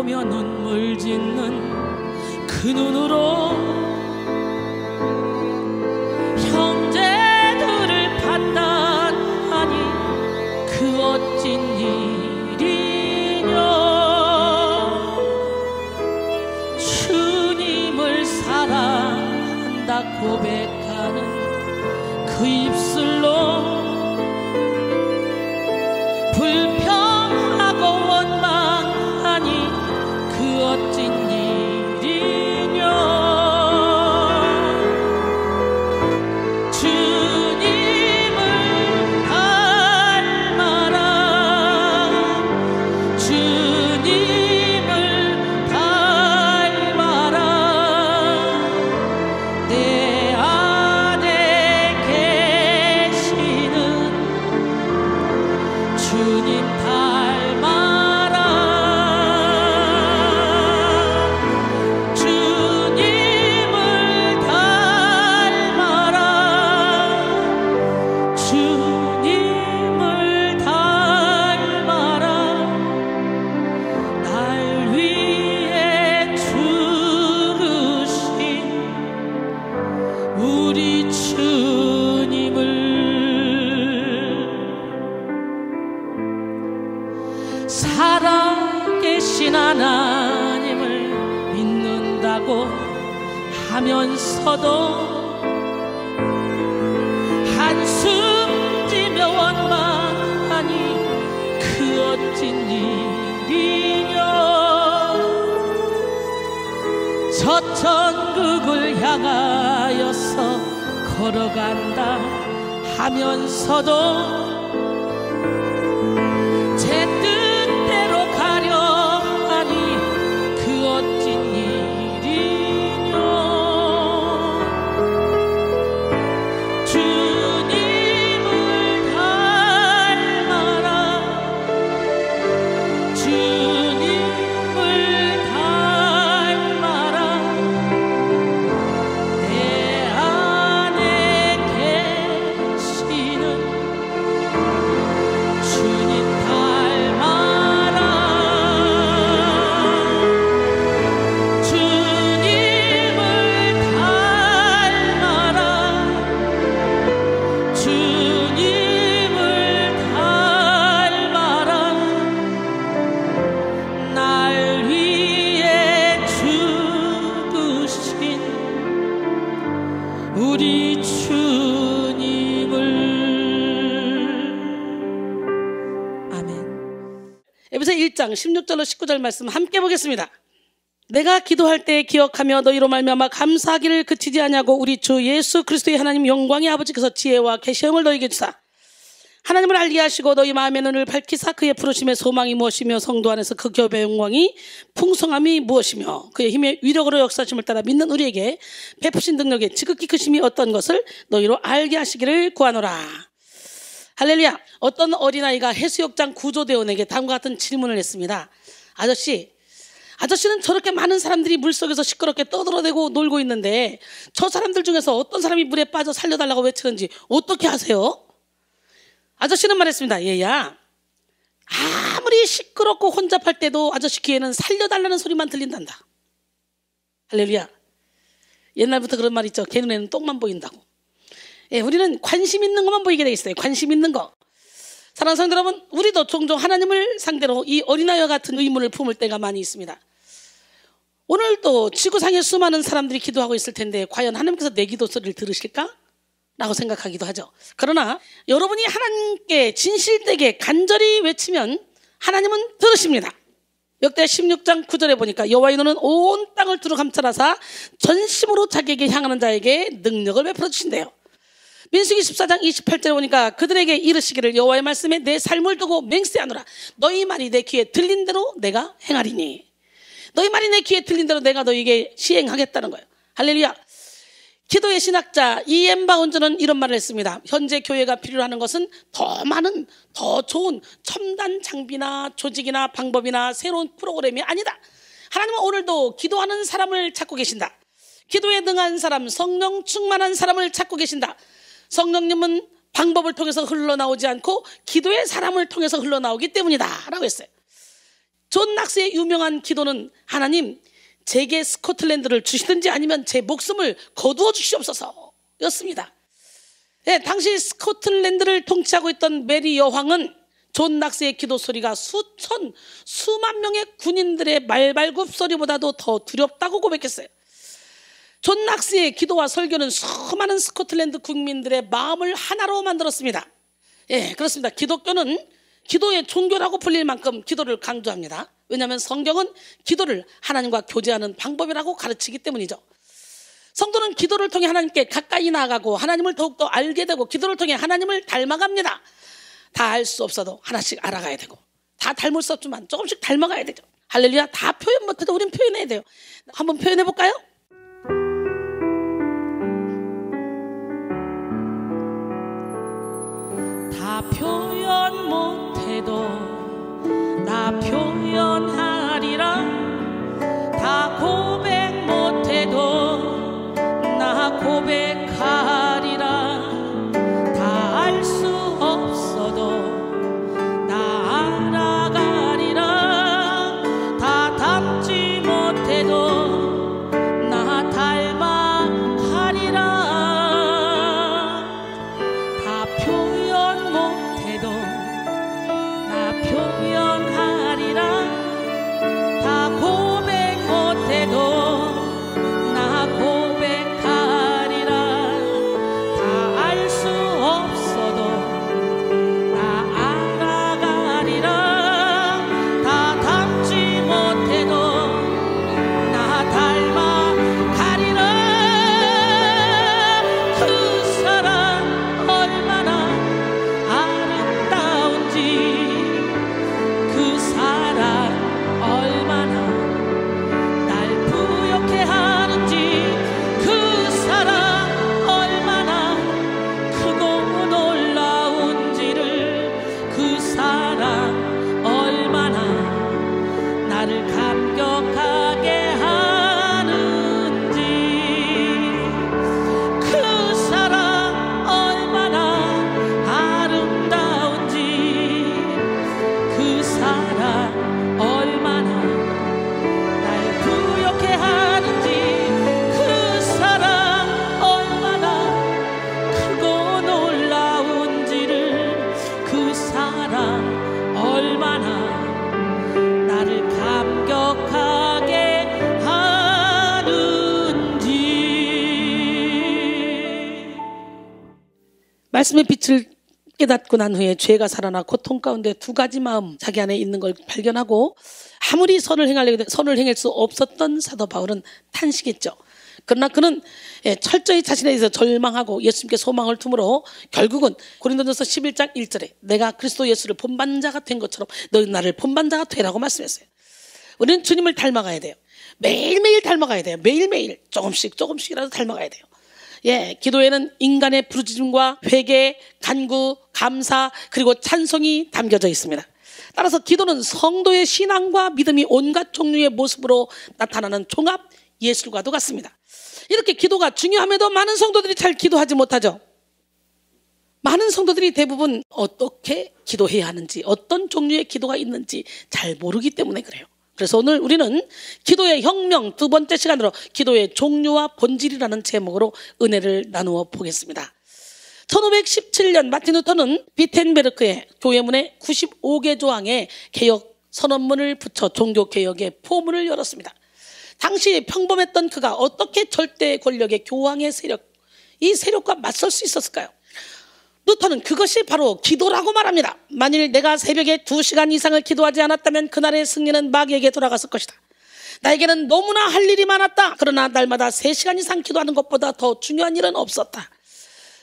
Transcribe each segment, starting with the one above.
보며 눈물 짓는 그 눈으로 형제들을 판단하니 그 어찐 일이뇨. 주님을 사랑한다 고백하는 그 입술로 불평하고 원망하니 그 어찐 일이뇨. 주님을 닮아라. 주님을 닮아라. 내 안에 계시는 주님 닮아라. 주님을 닮아라. 주님을 닮아라. 날 위해 죽으신 우리 주님을. 살아계신 하나님을 믿는다고 하면서도 한숨 지며 원망하니 그 어찐 일이뇨. 저 천국을 향하여서 걸어간다 하면서도 제 뜻대로 가려 하니 그 어찐 일이뇨. 주님을 닮아라. 주님을 닮아라. 내 안에 계시는 주님 닮아라. 주님을 닮아라. 주님을 닮아라. 날 위해 죽으신 우리 주님을. 아멘. 에베소 1장 16절로 19절 말씀 함께 보겠습니다. 내가 기도할 때 기억하며 너희로 말미암아 감사하기를 그치지 아니하고 우리 주 예수 그리스도의 하나님 영광의 아버지께서 지혜와 계시형을 너희에게 주사 하나님을 알게 하시고 너희 마음의 눈을 밝히사 그의 부르심의 소망이 무엇이며 성도 안에서 그 기업의 영광이 풍성함이 무엇이며 그의 힘의 위력으로 역사심을 따라 믿는 우리에게 베푸신 능력의 지극히 크심이 어떤 것을 너희로 알게 하시기를 구하노라. 할렐루야. 어떤 어린아이가 해수욕장 구조대원에게 다음과 같은 질문을 했습니다. 아저씨는 저렇게 많은 사람들이 물속에서 시끄럽게 떠들어대고 놀고 있는데 저 사람들 중에서 어떤 사람이 물에 빠져 살려달라고 외치는지 어떻게 아세요? 아저씨는 말했습니다. 얘야, 아무리 시끄럽고 혼잡할 때도 아저씨 귀에는 살려달라는 소리만 들린단다. 할렐루야. 옛날부터 그런 말 있죠. 걔 눈에는 똥만 보인다고. 예, 우리는 관심 있는 것만 보이게 돼 있어요. 관심 있는 거. 사랑하는 성도 여러분, 우리도 종종 하나님을 상대로 이 어린아이와 같은 의문을 품을 때가 많이 있습니다. 오늘도 지구상에 수많은 사람들이 기도하고 있을 텐데 과연 하나님께서 내 기도 소리를 들으실까? 라고 생각하기도 하죠. 그러나 여러분이 하나님께 진실되게 간절히 외치면 하나님은 들으십니다. 역대 16장 9절에 보니까 여호와의 눈은 온 땅을 두루 감찰하사 전심으로 자기에게 향하는 자에게 능력을 베풀어 주신대요. 민수기 14장 28절에 보니까 그들에게 이르시기를 여호와의 말씀에 내 삶을 두고 맹세하노라. 너희 말이 내 귀에 들린 대로 내가 행하리니. 너희 말이 내 귀에 들린 대로 내가 너희에게 시행하겠다는 거예요. 할렐루야. 기도의 신학자 E.M. 바운즈는 이런 말을 했습니다. 현재 교회가 필요로 하는 것은 더 많은, 더 좋은 첨단 장비나 조직이나 방법이나 새로운 프로그램이 아니다. 하나님은 오늘도 기도하는 사람을 찾고 계신다. 기도에 능한 사람, 성령 충만한 사람을 찾고 계신다. 성령님은 방법을 통해서 흘러나오지 않고 기도의 사람을 통해서 흘러나오기 때문이다 라고 했어요. 존 낙스의 유명한 기도는 하나님 제게 스코틀랜드를 주시든지 아니면 제 목숨을 거두어 주시옵소서 였습니다. 네, 당시 스코틀랜드를 통치하고 있던 메리 여왕은 존 낙스의 기도 소리가 수만 명의 군인들의 말발굽 소리보다도 더 두렵다고 고백했어요. 존 낙스의 기도와 설교는 수많은 스코틀랜드 국민들의 마음을 하나로 만들었습니다. 예, 그렇습니다. 기독교는 기도의 종교라고 불릴 만큼 기도를 강조합니다. 왜냐하면 성경은 기도를 하나님과 교제하는 방법이라고 가르치기 때문이죠. 성도는 기도를 통해 하나님께 가까이 나아가고 하나님을 더욱더 알게 되고 기도를 통해 하나님을 닮아갑니다. 다 알 수 없어도 하나씩 알아가야 되고 다 닮을 수 없지만 조금씩 닮아가야 되죠. 할렐루야. 다 표현 못해도 우린 표현해야 돼요. 한번 표현해 볼까요? 다 표현 못해도 나 표현하리라. 다 고백 못해도 나 고백하리라. 다 알 수 없어도 나 알아가리라. 다 닮지 못해도 나 닮아가리라. 다 표현 못해도 나 표현하리라. 다 고백 못해도 나 고백하리라. 다 알 수 없어도 나 알아가리라. 다 닮지 못해도 나 닮아가리라. 그 사랑 얼마나 아름다운지, 그 사랑 얼마나 날 부욕해 하는지, 그 사랑 얼마나 크고 놀라운지를, 그 사랑 얼마나 나를 감격하게 하는지, 그 사랑 얼마나 아름다운지, 그 사랑 얼마나 날 부욕해 하는지, 그 사랑 얼마나 크고 놀라운지를, 그 사랑 얼마나 나를 감격하게 하는지. 말씀의 빛을 깨닫고 난 후에 죄가 살아나 고통 가운데 두 가지 마음 자기 안에 있는 걸 발견하고 아무리 선을 행할 수 없었던 사도 바울은 탄식했죠. 그러나 그는 철저히 자신에 대해서 절망하고 예수님께 소망을 두므로 결국은 고린도전서 11장 1절에 내가 그리스도 예수를 본받는 자가 된 것처럼 너희 나를 본받는 자가 되라고 말씀했어요. 우리는 주님을 닮아가야 돼요. 매일매일 닮아가야 돼요. 매일매일 조금씩이라도 닮아가야 돼요. 예, 기도에는 인간의 부르짖음과 회개, 간구, 감사, 그리고 찬송이 담겨져 있습니다. 따라서 기도는 성도의 신앙과 믿음이 온갖 종류의 모습으로 나타나는 종합 예술과도 같습니다. 이렇게 기도가 중요함에도 많은 성도들이 잘 기도하지 못하죠. 많은 성도들이 대부분 어떻게 기도해야 하는지, 어떤 종류의 기도가 있는지 잘 모르기 때문에 그래요. 그래서 오늘 우리는 기도의 혁명 두 번째 시간으로 기도의 종류와 본질이라는 제목으로 은혜를 나누어 보겠습니다. 1517년 마틴 루터는 비텐베르크의 교회문에 95개 조항의 개혁 선언문을 붙여 종교개혁의 포문을 열었습니다. 당시 평범했던 그가 어떻게 절대 권력의 교황의 세력, 이 세력과 맞설 수 있었을까요? 루터는 그것이 바로 기도라고 말합니다. 만일 내가 새벽에 2시간 이상을 기도하지 않았다면 그날의 승리는 마귀에게 돌아갔을 것이다. 나에게는 너무나 할 일이 많았다. 그러나 날마다 3시간 이상 기도하는 것보다 더 중요한 일은 없었다.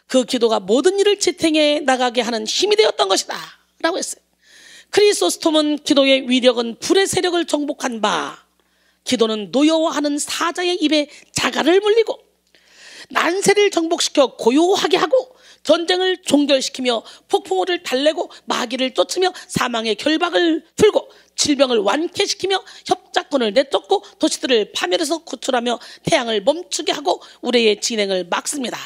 그 기도가 모든 일을 지탱해 나가게 하는 힘이 되었던 것이다 라고 했어요. 크리소스톰은 기도의 위력은 불의 세력을 정복한 바, 기도는 노여워하는 사자의 입에 자갈을 물리고 난세를 정복시켜 고요하게 하고 전쟁을 종결시키며 폭풍우를 달래고 마귀를 쫓으며 사망의 결박을 풀고 질병을 완쾌시키며 협작군을 내쫓고 도시들을 파멸해서 구출하며 태양을 멈추게 하고 우레의 진행을 막습니다.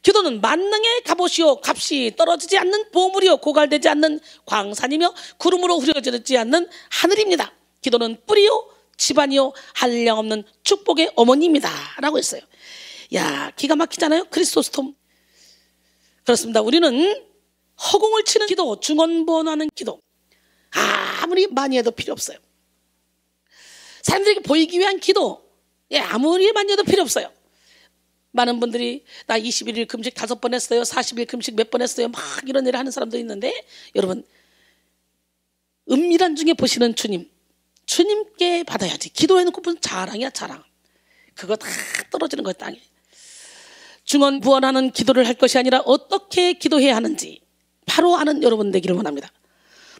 기도는 만능의 갑옷이요 값이 떨어지지 않는 보물이요 고갈되지 않는 광산이며 구름으로 흐려지지 않는 하늘입니다. 기도는 뿌리요 집안이요 한량없는 축복의 어머니입니다 라고 했어요. 야, 기가 막히잖아요. 크리스토스톰. 그렇습니다. 우리는 허공을 치는 기도, 중언부언하는 기도, 아무리 많이 해도 필요 없어요. 사람들에게 보이기 위한 기도, 아무리 많이 해도 필요 없어요. 많은 분들이 나 21일 금식 5번 했어요, 40일 금식 몇 번 했어요, 막 이런 일을 하는 사람도 있는데, 여러분 은밀한 중에 보시는 주님, 주님께 받아야지. 기도해놓고 무슨 자랑이야 자랑. 그거 다 떨어지는 거예요 땅에. 중언부언하는 기도를 할 것이 아니라 어떻게 기도해야 하는지 바로 아는 여러분 되기를 원합니다.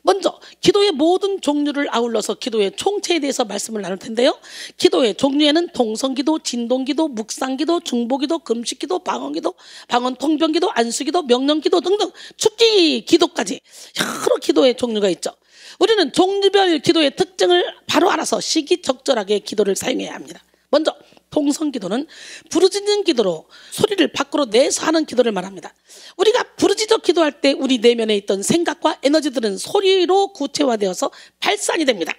먼저 기도의 모든 종류를 아울러서 기도의 총체에 대해서 말씀을 나눌 텐데요. 기도의 종류에는 통성기도, 진동기도, 묵상기도, 중보기도, 금식기도, 방언기도, 방언통변기도, 안수기도, 명령기도 등등 축기 기도까지 여러 기도의 종류가 있죠. 우리는 종류별 기도의 특징을 바로 알아서 시기적절하게 기도를 사용해야 합니다. 먼저 통성기도는 부르짖는 기도로 소리를 밖으로 내서 하는 기도를 말합니다. 우리가 부르짖어 기도할 때 우리 내면에 있던 생각과 에너지들은 소리로 구체화되어서 발산이 됩니다.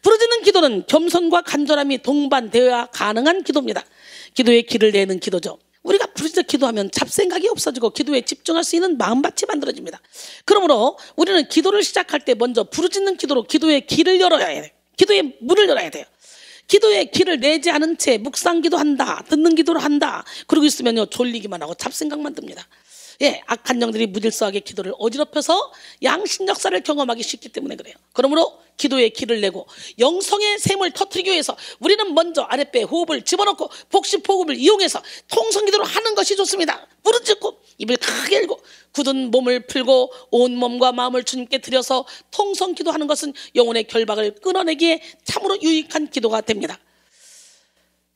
부르짖는 기도는 겸손과 간절함이 동반되어야 가능한 기도입니다. 기도의 길을 내는 기도죠. 우리가 부르짖어 기도하면 잡생각이 없어지고 기도에 집중할 수 있는 마음밭이 만들어집니다. 그러므로 우리는 기도를 시작할 때 먼저 부르짖는 기도로 기도의 길을 열어야 해요. 기도의 문을 열어야 돼요. 기도의 길을 내지 않은 채 묵상기도 한다, 듣는 기도를 한다, 그러고 있으면요 졸리기만 하고 잡생각만 듭니다. 악한 영들이 무질서하게 기도를 어지럽혀서 양심 역사를 경험하기 쉽기 때문에 그래요. 그러므로 기도의 길을 내고 영성의 샘을 터뜨리기 위해서 우리는 먼저 아랫배에 호흡을 집어넣고 복식 호흡을 이용해서 통성기도를 하는 것이 좋습니다. 부르짖고 입을 크게 열고 굳은 몸을 풀고 온 몸과 마음을 주님께 드려서 통성기도하는 것은 영혼의 결박을 끊어내기에 참으로 유익한 기도가 됩니다.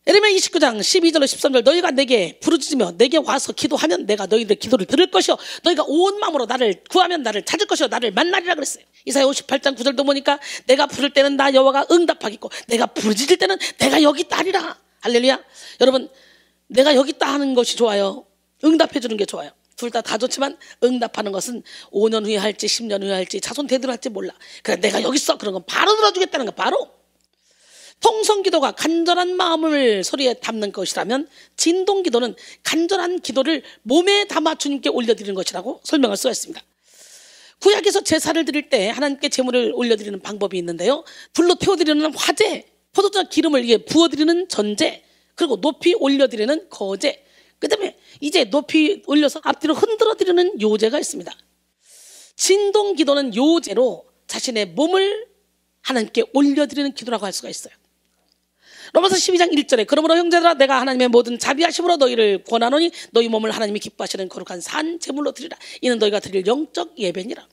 예레미야 29장 12절로 13절 너희가 내게 부르짖으며 내게 와서 기도하면 내가 너희들의 기도를 들을 것이요 너희가 온 마음으로 나를 구하면 나를 찾을 것이요 나를 만나리라 그랬어요. 이사야 58장 9절도 보니까 내가 부를 때는 나 여호와가 응답하겠고 내가 부르짖을 때는 내가 여기 있다 하리라. 할렐루야. 여러분 내가 여기 있다 하는 것이 좋아요, 응답해 주는 게 좋아요. 둘 다 좋지만 응답하는 것은 5년 후에 할지 10년 후에 할지 자손 대대로 할지 몰라. 그래 내가 여기 있어 그런 건 바로 들어주겠다는 거. 바로 통성기도가 간절한 마음을 소리에 담는 것이라면 진동기도는 간절한 기도를 몸에 담아 주님께 올려드리는 것이라고 설명할 수가 있습니다. 구약에서 제사를 드릴 때 하나님께 제물을 올려드리는 방법이 있는데요, 불로 태워드리는 화제, 포도주 기름을 부어드리는 전제, 그리고 높이 올려드리는 거제, 그 다음에 이제 높이 올려서 앞뒤로 흔들어드리는 요제가 있습니다. 진동기도는 요제로 자신의 몸을 하나님께 올려드리는 기도라고 할 수가 있어요. 로마서 12장 1절에 그러므로 형제들아 내가 하나님의 모든 자비하심으로 너희를 권하노니 너희 몸을 하나님이 기뻐하시는 거룩한 산 제물로 드리라. 이는 너희가 드릴 영적 예배니라.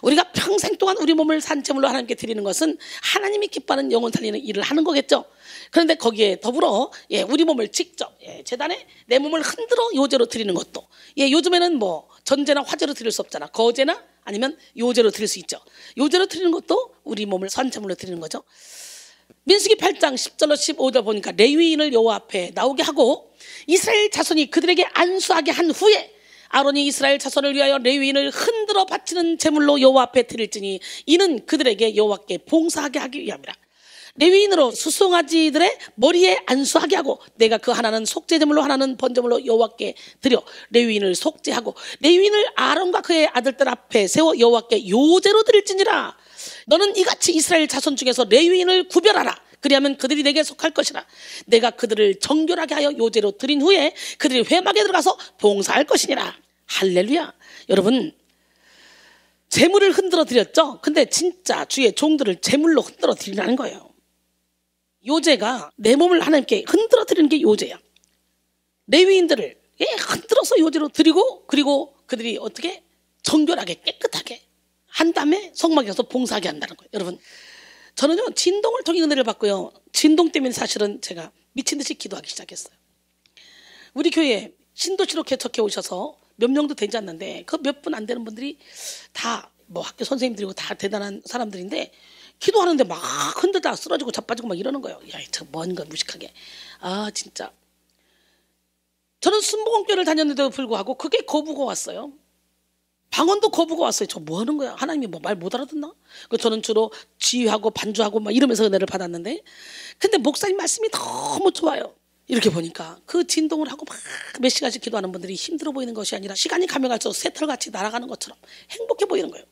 우리가 평생 동안 우리 몸을 산 제물로 하나님께 드리는 것은 하나님이 기뻐하는 영혼 살리는 일을 하는 거겠죠. 그런데 거기에 더불어 우리 몸을 직접 제단에 내 몸을 흔들어 요제로 드리는 것도, 요즘에는 뭐 전제나 화제로 드릴 수 없잖아. 거제나 아니면 요제로 드릴 수 있죠. 요제로 드리는 것도 우리 몸을 산 제물로 드리는 거죠. 민수기 8장 10절로 15절 보니까 레위인을 여호와 앞에 나오게 하고 이스라엘 자손이 그들에게 안수하게 한 후에 아론이 이스라엘 자손을 위하여 레위인을 흔들어 바치는 제물로 여호와 앞에 드릴지니 이는 그들에게 여호와께 봉사하게 하기 위함이라. 레위인으로 수송아지들의 머리에 안수하게 하고 내가 그 하나는 속죄제물로 하나는 번제물로 여호와께 드려 레위인을 속죄하고 레위인을 아론과 그의 아들들 앞에 세워 여호와께 요제로 드릴지니라. 너는 이같이 이스라엘 자손 중에서 레위인을 구별하라. 그리하면 그들이 내게 속할 것이라. 내가 그들을 정결하게 하여 요제로 드린 후에 그들이 회막에 들어가서 봉사할 것이니라. 할렐루야. 여러분 제물을 흔들어 드렸죠. 근데 진짜 주의 종들을 제물로 흔들어 드리라는 거예요. 요제가 내 몸을 하나님께 흔들어 드리는 게 요제야. 레위인들을 흔들어서 요제로 드리고 그리고 그들이 어떻게 정결하게 깨끗하게 한 다음에 성막에 가서 봉사하게 한다는 거예요. 여러분 저는요 진동을 통해 은혜를 받고요, 진동 때문에 사실은 제가 미친 듯이 기도하기 시작했어요. 우리 교회에 신도시로 개척해 오셔서 몇 명도 되지 않는데 그 몇 분 안 되는 분들이 다 뭐 학교 선생님들이고 다 대단한 사람들인데 기도하는데 막 흔들다 쓰러지고 자빠지고 막 이러는 거예요. 야, 저 뭔 거 무식하게. 아 진짜 저는 순복음교회를 다녔는데도 불구하고 그게 거부가 왔어요. 방언도 거부가 왔어요. 저 뭐 하는 거야? 하나님이 뭐 말 못 알아듣나? 저는 주로 지휘하고 반주하고 막 이러면서 은혜를 받았는데, 근데 목사님 말씀이 너무 좋아요. 이렇게 보니까 그 진동을 하고 막 몇 시간씩 기도하는 분들이 힘들어 보이는 것이 아니라 시간이 가면 갈수록 새털같이 날아가는 것처럼 행복해 보이는 거예요.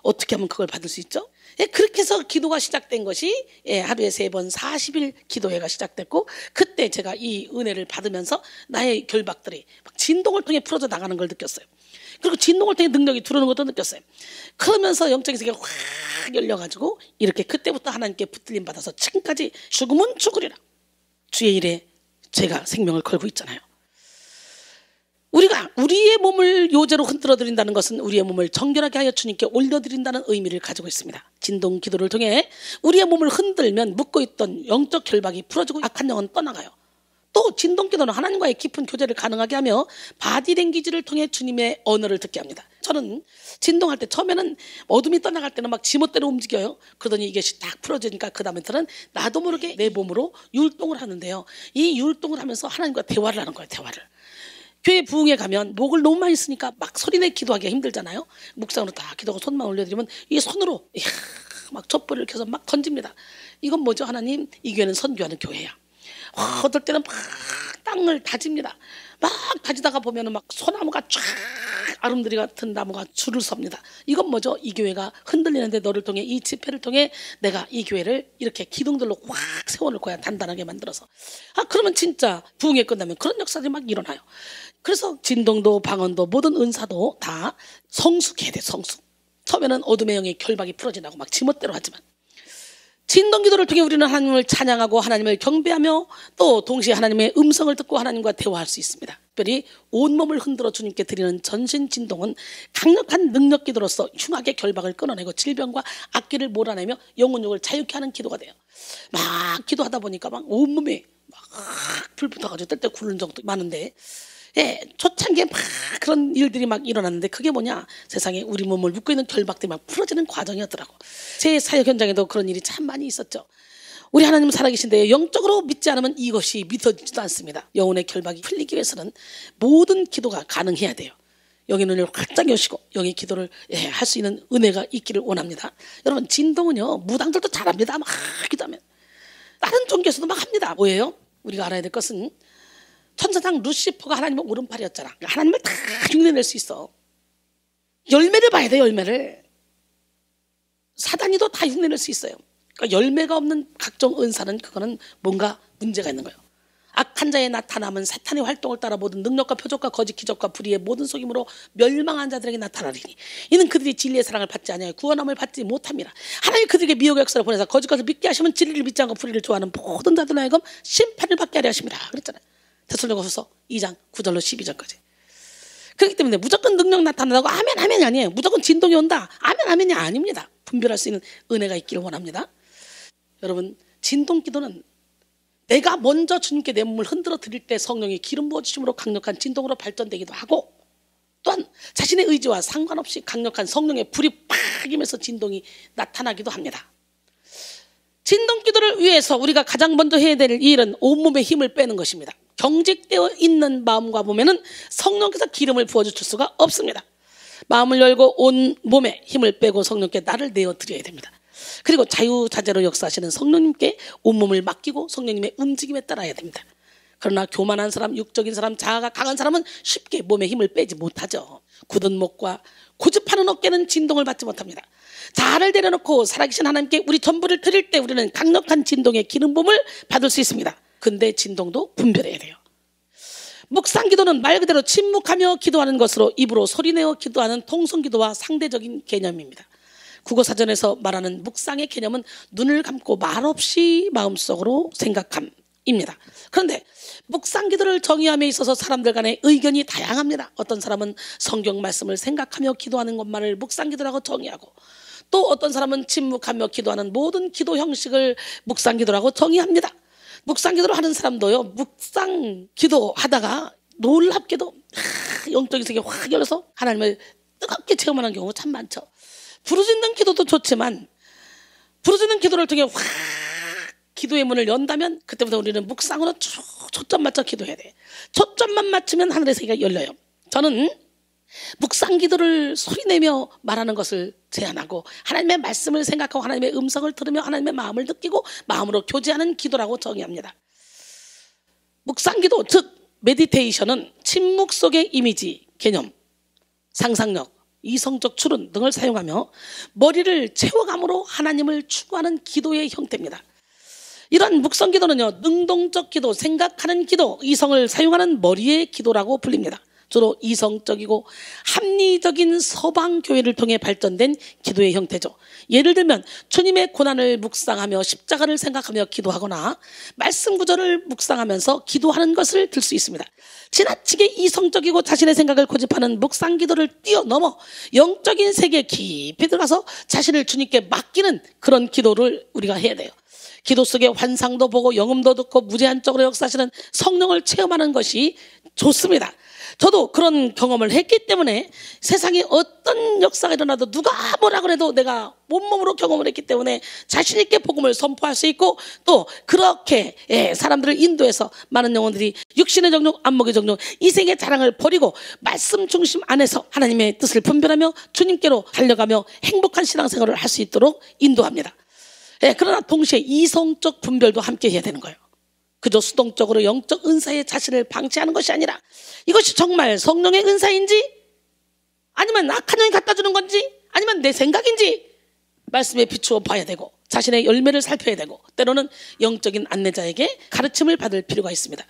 어떻게 하면 그걸 받을 수 있죠? 예, 그렇게 해서 기도가 시작된 것이 하루에 3번 40일 기도회가 시작됐고, 그때 제가 이 은혜를 받으면서 나의 결박들이 막 진동을 통해 풀어져 나가는 걸 느꼈어요. 그리고 진동을 통해 능력이 들어오는 것도 느꼈어요. 그러면서 영적인 세계가 확 열려가지고 이렇게 그때부터 하나님께 붙들림 받아서 지금까지 죽으면 죽으리라 주의 일에 제가 생명을 걸고 있잖아요. 우리가 우리의 몸을 요제로 흔들어드린다는 것은 우리의 몸을 정결하게 하여 주님께 올려드린다는 의미를 가지고 있습니다. 진동 기도를 통해 우리의 몸을 흔들면 묶어있던 영적 결박이 풀어지고 악한 영은 떠나가요. 또 진동 기도는 하나님과의 깊은 교제를 가능하게 하며 바디랭귀지를 통해 주님의 언어를 듣게 합니다. 저는 진동할 때 처음에는 어둠이 떠나갈 때는 막 지멋대로 움직여요. 그러더니 이게 딱 풀어지니까 그 다음부터는 나도 모르게 내 몸으로 율동을 하는데요. 이 율동을 하면서 하나님과 대화를 하는 거예요. 대화를. 교회 부흥에 가면 목을 너무 많이 쓰니까 막 소리내 기도하기가 힘들잖아요. 묵상으로 딱 기도하고 손만 올려드리면 이 손으로 막 촛불을 켜서 막 던집니다. 이건 뭐죠? 하나님, 이 교회는 선교하는 교회야. 어떨 때는 막 땅을 다집니다. 막 다지다가 보면은 막 소나무가 쫙 아름드리 같은 나무가 줄을 섭니다. 이건 뭐죠? 이 교회가 흔들리는데 너를 통해, 이 집회를 통해 내가 이 교회를 이렇게 기둥들로 확 세워놓을 거야. 단단하게 만들어서. 그러면 진짜 부흥회 끝나면 그런 역사들이 막 일어나요. 그래서 진동도 방언도 모든 은사도 다 성숙해야 돼. 성숙. 처음에는 어둠의 영의 결박이 풀어지라고 막 지멋대로 하지만 진동 기도를 통해 우리는 하나님을 찬양하고 하나님을 경배하며 또 동시에 하나님의 음성을 듣고 하나님과 대화할 수 있습니다. 특별히 온몸을 흔들어 주님께 드리는 전신 진동은 강력한 능력 기도로서 흉악의 결박을 끊어내고 질병과 악기를 몰아내며 영혼욕을 자유케 하는 기도가 돼요. 막 기도하다 보니까 막 온몸에 막 불 붙어가지고 뜰 때 굴는 적도 많은데, 초창기에 막 그런 일들이 막 일어났는데 그게 뭐냐? 세상에 우리 몸을 묶고 있는 결박들이 막 풀어지는 과정이었더라고. 제 사역 현장에도 그런 일이 참 많이 있었죠. 우리 하나님은 살아계신데 영적으로 믿지 않으면 이것이 믿어지지도 않습니다. 영혼의 결박이 풀리기 위해서는 모든 기도가 가능해야 돼요. 영의 눈을 활짝 여시고 영의 기도를 할 수 있는 은혜가 있기를 원합니다. 여러분, 진동은요, 무당들도 잘합니다. 막 기도하면. 다른 종교에서도 막 합니다. 뭐예요? 우리가 알아야 될 것은 천사장 루시퍼가 하나님의 오른팔이었잖아. 하나님을 다 흉내낼 수 있어. 열매를 봐야 돼. 열매를. 사단이도 다 흉내낼 수 있어요. 그러니까 열매가 없는 각종 은사는 그거는 뭔가 문제가 있는 거예요. 악한 자의 나타남은 사탄의 활동을 따라 모든 능력과 표적과 거짓 기적과 불의의 모든 속임으로 멸망한 자들에게 나타나리니 이는 그들이 진리의 사랑을 받지 아니하여 구원함을 받지 못함이라. 하나님 그들에게 미혹의 역사를 보내서 거짓 것을 믿게 하시면 진리를 믿지 않고 불의를 좋아하는 모든 자들로 하여금 심판을 받게 하려 하십니다. 그랬잖아요. 데살로니가후서 2장 9절로 12절까지. 그렇기 때문에 무조건 능력 나타난다고 아멘 아멘이 아니에요. 무조건 진동이 온다 아멘 아멘이 아닙니다. 분별할 수 있는 은혜가 있기를 원합니다. 여러분, 진동 기도는 내가 먼저 주님께 내 몸을 흔들어 드릴 때 성령의 기름 부어주심으로 강력한 진동으로 발전되기도 하고, 또한 자신의 의지와 상관없이 강력한 성령의 불이 팍 임해서 진동이 나타나기도 합니다. 진동 기도를 위해서 우리가 가장 먼저 해야 될 일은 온몸에 힘을 빼는 것입니다. 경직되어 있는 마음과 몸에는 성령께서 기름을 부어줄 수가 없습니다. 마음을 열고 온 몸에 힘을 빼고 성령께 나를 내어 드려야 됩니다. 그리고 자유자재로 역사하시는 성령님께 온몸을 맡기고 성령님의 움직임에 따라야 됩니다. 그러나 교만한 사람, 육적인 사람, 자아가 강한 사람은 쉽게 몸에 힘을 빼지 못하죠. 굳은 목과 고집하는 어깨는 진동을 받지 못합니다. 자아를 내려놓고 살아계신 하나님께 우리 전부를 드릴 때 우리는 강력한 진동의 기름 부음을 받을 수 있습니다. 근데 진동도 분별해야 돼요. 묵상 기도는 말 그대로 침묵하며 기도하는 것으로 입으로 소리내어 기도하는 통성기도와 상대적인 개념입니다. 국어사전에서 말하는 묵상의 개념은 눈을 감고 말없이 마음속으로 생각함입니다. 그런데 묵상 기도를 정의함에 있어서 사람들 간의 의견이 다양합니다. 어떤 사람은 성경 말씀을 생각하며 기도하는 것만을 묵상 기도라고 정의하고, 또 어떤 사람은 침묵하며 기도하는 모든 기도 형식을 묵상 기도라고 정의합니다. 묵상 기도를 하는 사람도요, 묵상 기도하다가 놀랍게도 영적인 세계가 확 열려서 하나님을 뜨겁게 체험하는 경우가 참 많죠. 부르짖는 기도도 좋지만 부르짖는 기도를 통해 확 기도의 문을 연다면 그때부터 우리는 묵상으로 쭉 초점 맞춰 기도해야 돼. 초점만 맞추면 하늘의 세계가 열려요. 저는 묵상 기도를 소리내며 말하는 것을 제안하고 하나님의 말씀을 생각하고 하나님의 음성을 들으며 하나님의 마음을 느끼고 마음으로 교제하는 기도라고 정의합니다. 묵상 기도, 즉 메디테이션은 침묵 속의 이미지, 개념, 상상력, 이성적 추론 등을 사용하며 머리를 채워감으로 하나님을 추구하는 기도의 형태입니다. 이런 묵상 기도는요, 능동적 기도, 생각하는 기도, 이성을 사용하는 머리의 기도라고 불립니다. 주로 이성적이고 합리적인 서방 교회를 통해 발전된 기도의 형태죠. 예를 들면 주님의 고난을 묵상하며 십자가를 생각하며 기도하거나 말씀 구절을 묵상하면서 기도하는 것을 들 수 있습니다. 지나치게 이성적이고 자신의 생각을 고집하는 묵상 기도를 뛰어넘어 영적인 세계에 깊이 들어가서 자신을 주님께 맡기는 그런 기도를 우리가 해야 돼요. 기도 속에 환상도 보고 영음도 듣고 무제한적으로 역사하시는 성령을 체험하는 것이 좋습니다. 저도 그런 경험을 했기 때문에 세상에 어떤 역사가 일어나도 누가 뭐라 그래도 내가 온몸으로 경험을 했기 때문에 자신 있게 복음을 선포할 수 있고 또 그렇게 사람들을 인도해서 많은 영혼들이 육신의 정욕, 안목의 정욕, 이 세계의 자랑을 버리고 말씀 중심 안에서 하나님의 뜻을 분별하며 주님께로 달려가며 행복한 신앙생활을 할 수 있도록 인도합니다. 그러나 동시에 이성적 분별도 함께 해야 되는 거예요. 그저 수동적으로 영적 은사에 자신을 방치하는 것이 아니라 이것이 정말 성령의 은사인지 아니면 악한 영이 갖다 주는 건지 아니면 내 생각인지 말씀에 비추어 봐야 되고 자신의 열매를 살펴야 되고 때로는 영적인 안내자에게 가르침을 받을 필요가 있습니다.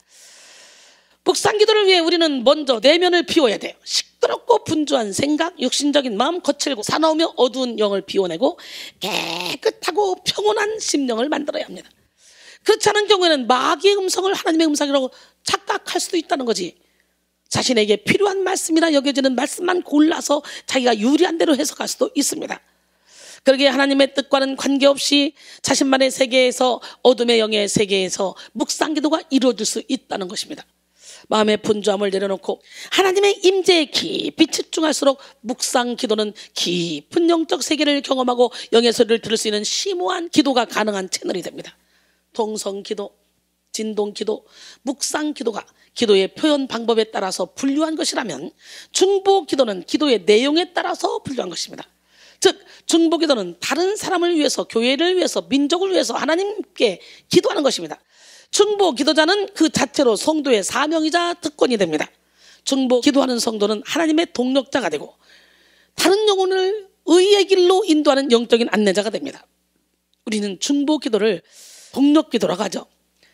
묵상 기도를 위해 우리는 먼저 내면을 비워야 돼요. 시끄럽고 분주한 생각, 육신적인 마음, 거칠고 사나우며 어두운 영을 비워내고 깨끗하고 평온한 심령을 만들어야 합니다. 그렇지 않은 경우에는 마귀의 음성을 하나님의 음성이라고 착각할 수도 있다는 거지. 자신에게 필요한 말씀이나 여겨지는 말씀만 골라서 자기가 유리한 대로 해석할 수도 있습니다. 그러기에 하나님의 뜻과는 관계없이 자신만의 세계에서 어둠의 영의 세계에서 묵상 기도가 이루어질 수 있다는 것입니다. 마음의 분주함을 내려놓고 하나님의 임재에 깊이 집중할수록 묵상 기도는 깊은 영적 세계를 경험하고 영의 소리를 들을 수 있는 심오한 기도가 가능한 채널이 됩니다. 통성기도, 진동기도, 묵상기도가 기도의 표현 방법에 따라서 분류한 것이라면 중보기도는 기도의 내용에 따라서 분류한 것입니다. 즉 중보기도는 다른 사람을 위해서, 교회를 위해서, 민족을 위해서 하나님께 기도하는 것입니다. 중보기도자는 그 자체로 성도의 사명이자 특권이 됩니다. 중보기도하는 성도는 하나님의 동력자가 되고 다른 영혼을 의의 길로 인도하는 영적인 안내자가 됩니다. 우리는 중보기도를 동력기도라고 하죠.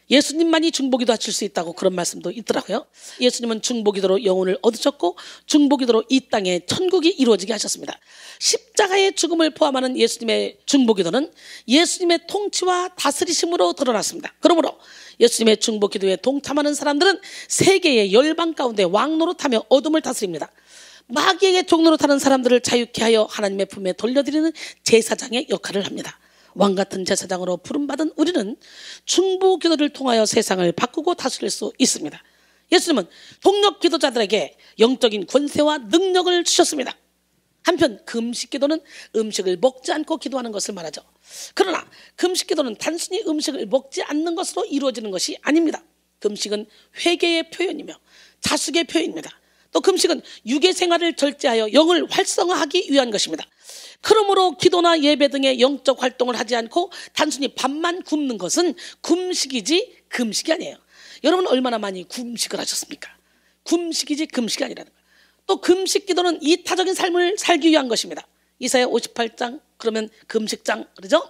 예수님만이 중보기도 하실 수 있다고 그런 말씀도 있더라고요. 예수님은 중보기도로 영혼을 얻으셨고 중보기도로 이 땅에 천국이 이루어지게 하셨습니다. 십자가의 죽음을 포함하는 예수님의 중보기도는 예수님의 통치와 다스리심으로 드러났습니다. 그러므로 예수님의 중보기도에 동참하는 사람들은 세계의 열방 가운데 왕노릇하며 어둠을 다스립니다. 마귀에게 종노릇하는 사람들을 자유케 하여 하나님의 품에 돌려드리는 제사장의 역할을 합니다. 왕같은 제사장으로 부름받은 우리는 중보기도를 통하여 세상을 바꾸고 다스릴 수 있습니다. 예수님은 동력 기도자들에게 영적인 권세와 능력을 주셨습니다. 한편 금식기도는 음식을 먹지 않고 기도하는 것을 말하죠. 그러나 금식기도는 단순히 음식을 먹지 않는 것으로 이루어지는 것이 아닙니다. 금식은 회개의 표현이며 자숙의 표현입니다. 또 금식은 육의 생활을 절제하여 영을 활성화하기 위한 것입니다. 그러므로 기도나 예배 등의 영적 활동을 하지 않고 단순히 밥만 굶는 것은 금식이지 금식이 아니에요. 여러분 얼마나 많이 금식을 하셨습니까? 금식이지 금식이 아니라는 거예요. 또 금식 기도는 이타적인 삶을 살기 위한 것입니다. 이사야 58장 그러면 금식장 그러죠?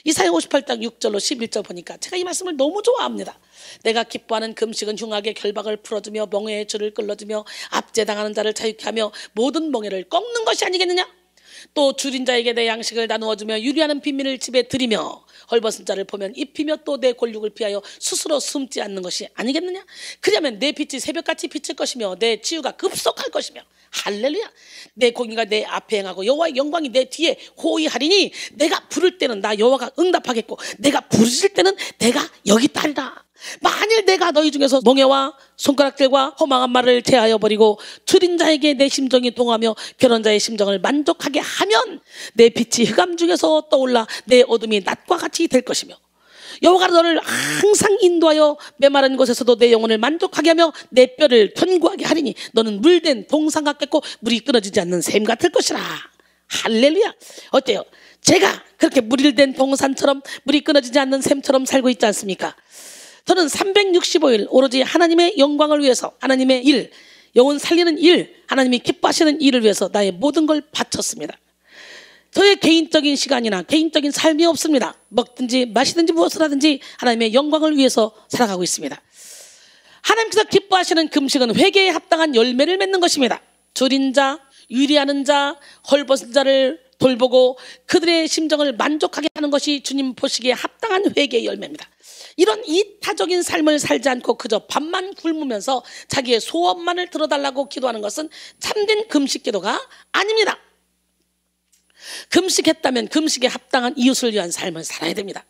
이사야 58장 6절로 11절 보니까 제가 이 말씀을 너무 좋아합니다. 내가 기뻐하는 금식은 흉악의 결박을 풀어주며 멍에의 줄을 끌어주며 압제당하는 자를 자유케 하며 모든 멍에를 꺾는 것이 아니겠느냐? 또 줄인 자에게 내 양식을 나누어주며 유리하는 빈민을 집에 들이며 헐벗은 자를 보면 입히며 또 내 골육을 피하여 스스로 숨지 않는 것이 아니겠느냐? 그러면 내 빛이 새벽같이 비칠 것이며 내 치유가 급속할 것이며 할렐루야. 내 공의가 내 앞에 행하고 여호와의 영광이 내 뒤에 호위하리니 내가 부를 때는 나 여호와가 응답하겠고 내가 부르실 때는 내가 여기 있다리라. 만일 내가 너희 중에서 멍에와 손가락들과 허망한 말을 제하여 버리고 줄인 자에게 내 심정이 동하며 결혼자의 심정을 만족하게 하면 내 빛이 흑암 중에서 떠올라 내 어둠이 낮과 같이 될 것이며 여호와가 너를 항상 인도하여 메마른 곳에서도 내 영혼을 만족하게 하며 내 뼈를 견고하게 하리니 너는 물된 동상 같겠고 물이 끊어지지 않는 샘 같을 것이라. 할렐루야. 어때요? 제가 그렇게 물이 된 동산처럼 물이 끊어지지 않는 샘처럼 살고 있지 않습니까? 저는 365일 오로지 하나님의 영광을 위해서, 하나님의 일, 영혼 살리는 일, 하나님이 기뻐하시는 일을 위해서 나의 모든 걸 바쳤습니다. 저의 개인적인 시간이나 개인적인 삶이 없습니다. 먹든지 마시든지 무엇을 하든지 하나님의 영광을 위해서 살아가고 있습니다. 하나님께서 기뻐하시는 금식은 회개에 합당한 열매를 맺는 것입니다. 줄인 자, 유리하는 자, 헐벗은 자를 돌보고 그들의 심정을 만족하게 하는 것이 주님 보시기에 합당한 회개의 열매입니다. 이런 이타적인 삶을 살지 않고 그저 밥만 굶으면서 자기의 소원만을 들어달라고 기도하는 것은 참된 금식 기도가 아닙니다. 금식했다면 금식에 합당한 이웃을 위한 삶을 살아야 됩니다.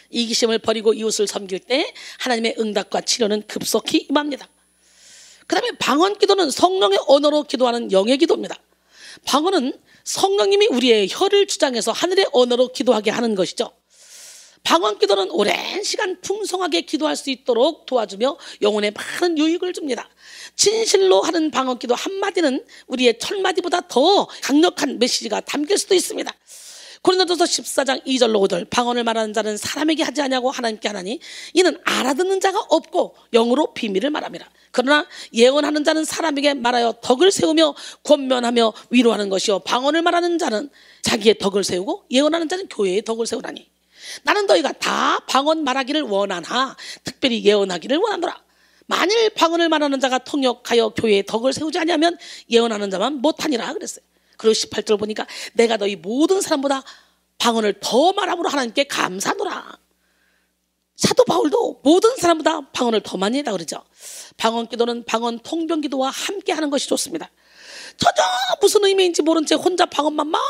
이기심을 버리고 이웃을 섬길 때 하나님의 응답과 치료는 급속히 임합니다. 그 다음에 방언 기도는 성령의 언어로 기도하는 영의 기도입니다. 방언은 성령님이 우리의 혀를 주장해서 하늘의 언어로 기도하게 하는 것이죠. 방언 기도는 오랜 시간 풍성하게 기도할 수 있도록 도와주며 영혼에 많은 유익을 줍니다. 진실로 하는 방언 기도 한마디는 우리의 1000마디보다 더 강력한 메시지가 담길 수도 있습니다. 고린도전서 14장 2절로 5절 방언을 말하는 자는 사람에게 하지 아니하고 하나님께 하나니 이는 알아듣는 자가 없고 영으로 비밀을 말합니다. 그러나 예언하는 자는 사람에게 말하여 덕을 세우며 권면하며 위로하는 것이요 방언을 말하는 자는 자기의 덕을 세우고 예언하는 자는 교회의 덕을 세우나니 나는 너희가 다 방언 말하기를 원하나 특별히 예언하기를 원하노라. 만일 방언을 말하는 자가 통역하여 교회의 덕을 세우지 아니하면 예언하는 자만 못하니라 그랬어요. 그리고 18절 보니까 내가 너희 모든 사람보다 방언을 더 말함으로 하나님께 감사하노라. 사도 바울도 모든 사람보다 방언을 더 많이 했다고 그러죠. 방언 기도는 방언 통병 기도와 함께 하는 것이 좋습니다. 전혀 무슨 의미인지 모른 채 혼자 방언만 막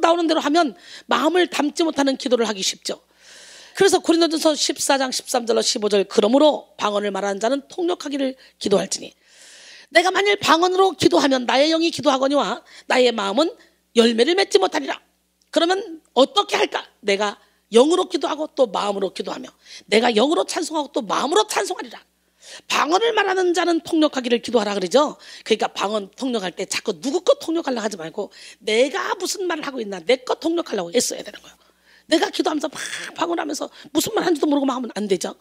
나오는 대로 하면 마음을 담지 못하는 기도를 하기 쉽죠. 그래서 고린도전서 14장 13절로 15절 그러므로 방언을 말하는 자는 통역하기를 기도할지니 내가 만일 방언으로 기도하면 나의 영이 기도하거니와 나의 마음은 열매를 맺지 못하리라. 그러면 어떻게 할까? 내가 영으로 기도하고 또 마음으로 기도하며 내가 영으로 찬송하고 또 마음으로 찬송하리라. 방언을 말하는 자는 통역하기를 기도하라 그러죠. 그러니까 방언 통역할 때 자꾸 누구 거 통역하려고 하지 말고 내가 무슨 말을 하고 있나 내 거 통역하려고 애써야 되는 거예요. 내가 기도하면서 막 방언하면서 무슨 말 하는지도 모르고 막 하면 안 되죠.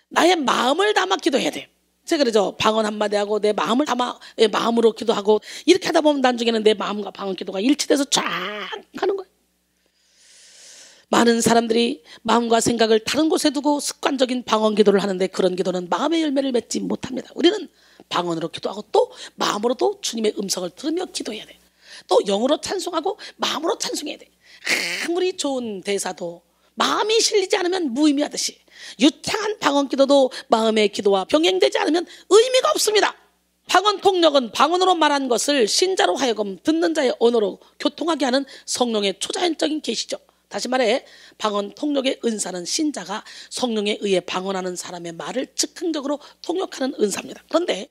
나의 마음을 담아 기도해야 돼요. 제가 그러죠. 방언 한마디 하고 내 마음을 담아 마음으로 기도하고 이렇게 하다 보면 나중에는 내 마음과 방언 기도가 일치돼서 쫙 가는 거예요. 많은 사람들이 마음과 생각을 다른 곳에 두고 습관적인 방언 기도를 하는데 그런 기도는 마음의 열매를 맺지 못합니다. 우리는 방언으로 기도하고 또 마음으로도 주님의 음성을 들으며 기도해야 돼요. 또 영으로 찬송하고 마음으로 찬송해야 돼요. 아무리 좋은 대사도 마음이 실리지 않으면 무의미하듯이 유창한 방언 기도도 마음의 기도와 병행되지 않으면 의미가 없습니다. 방언 통역은 방언으로 말한 것을 신자로 하여금 듣는 자의 언어로 교통하게 하는 성령의 초자연적인 계시죠. 다시 말해 방언 통역의 은사는 신자가 성령에 의해 방언하는 사람의 말을 즉흥적으로 통역하는 은사입니다. 그런데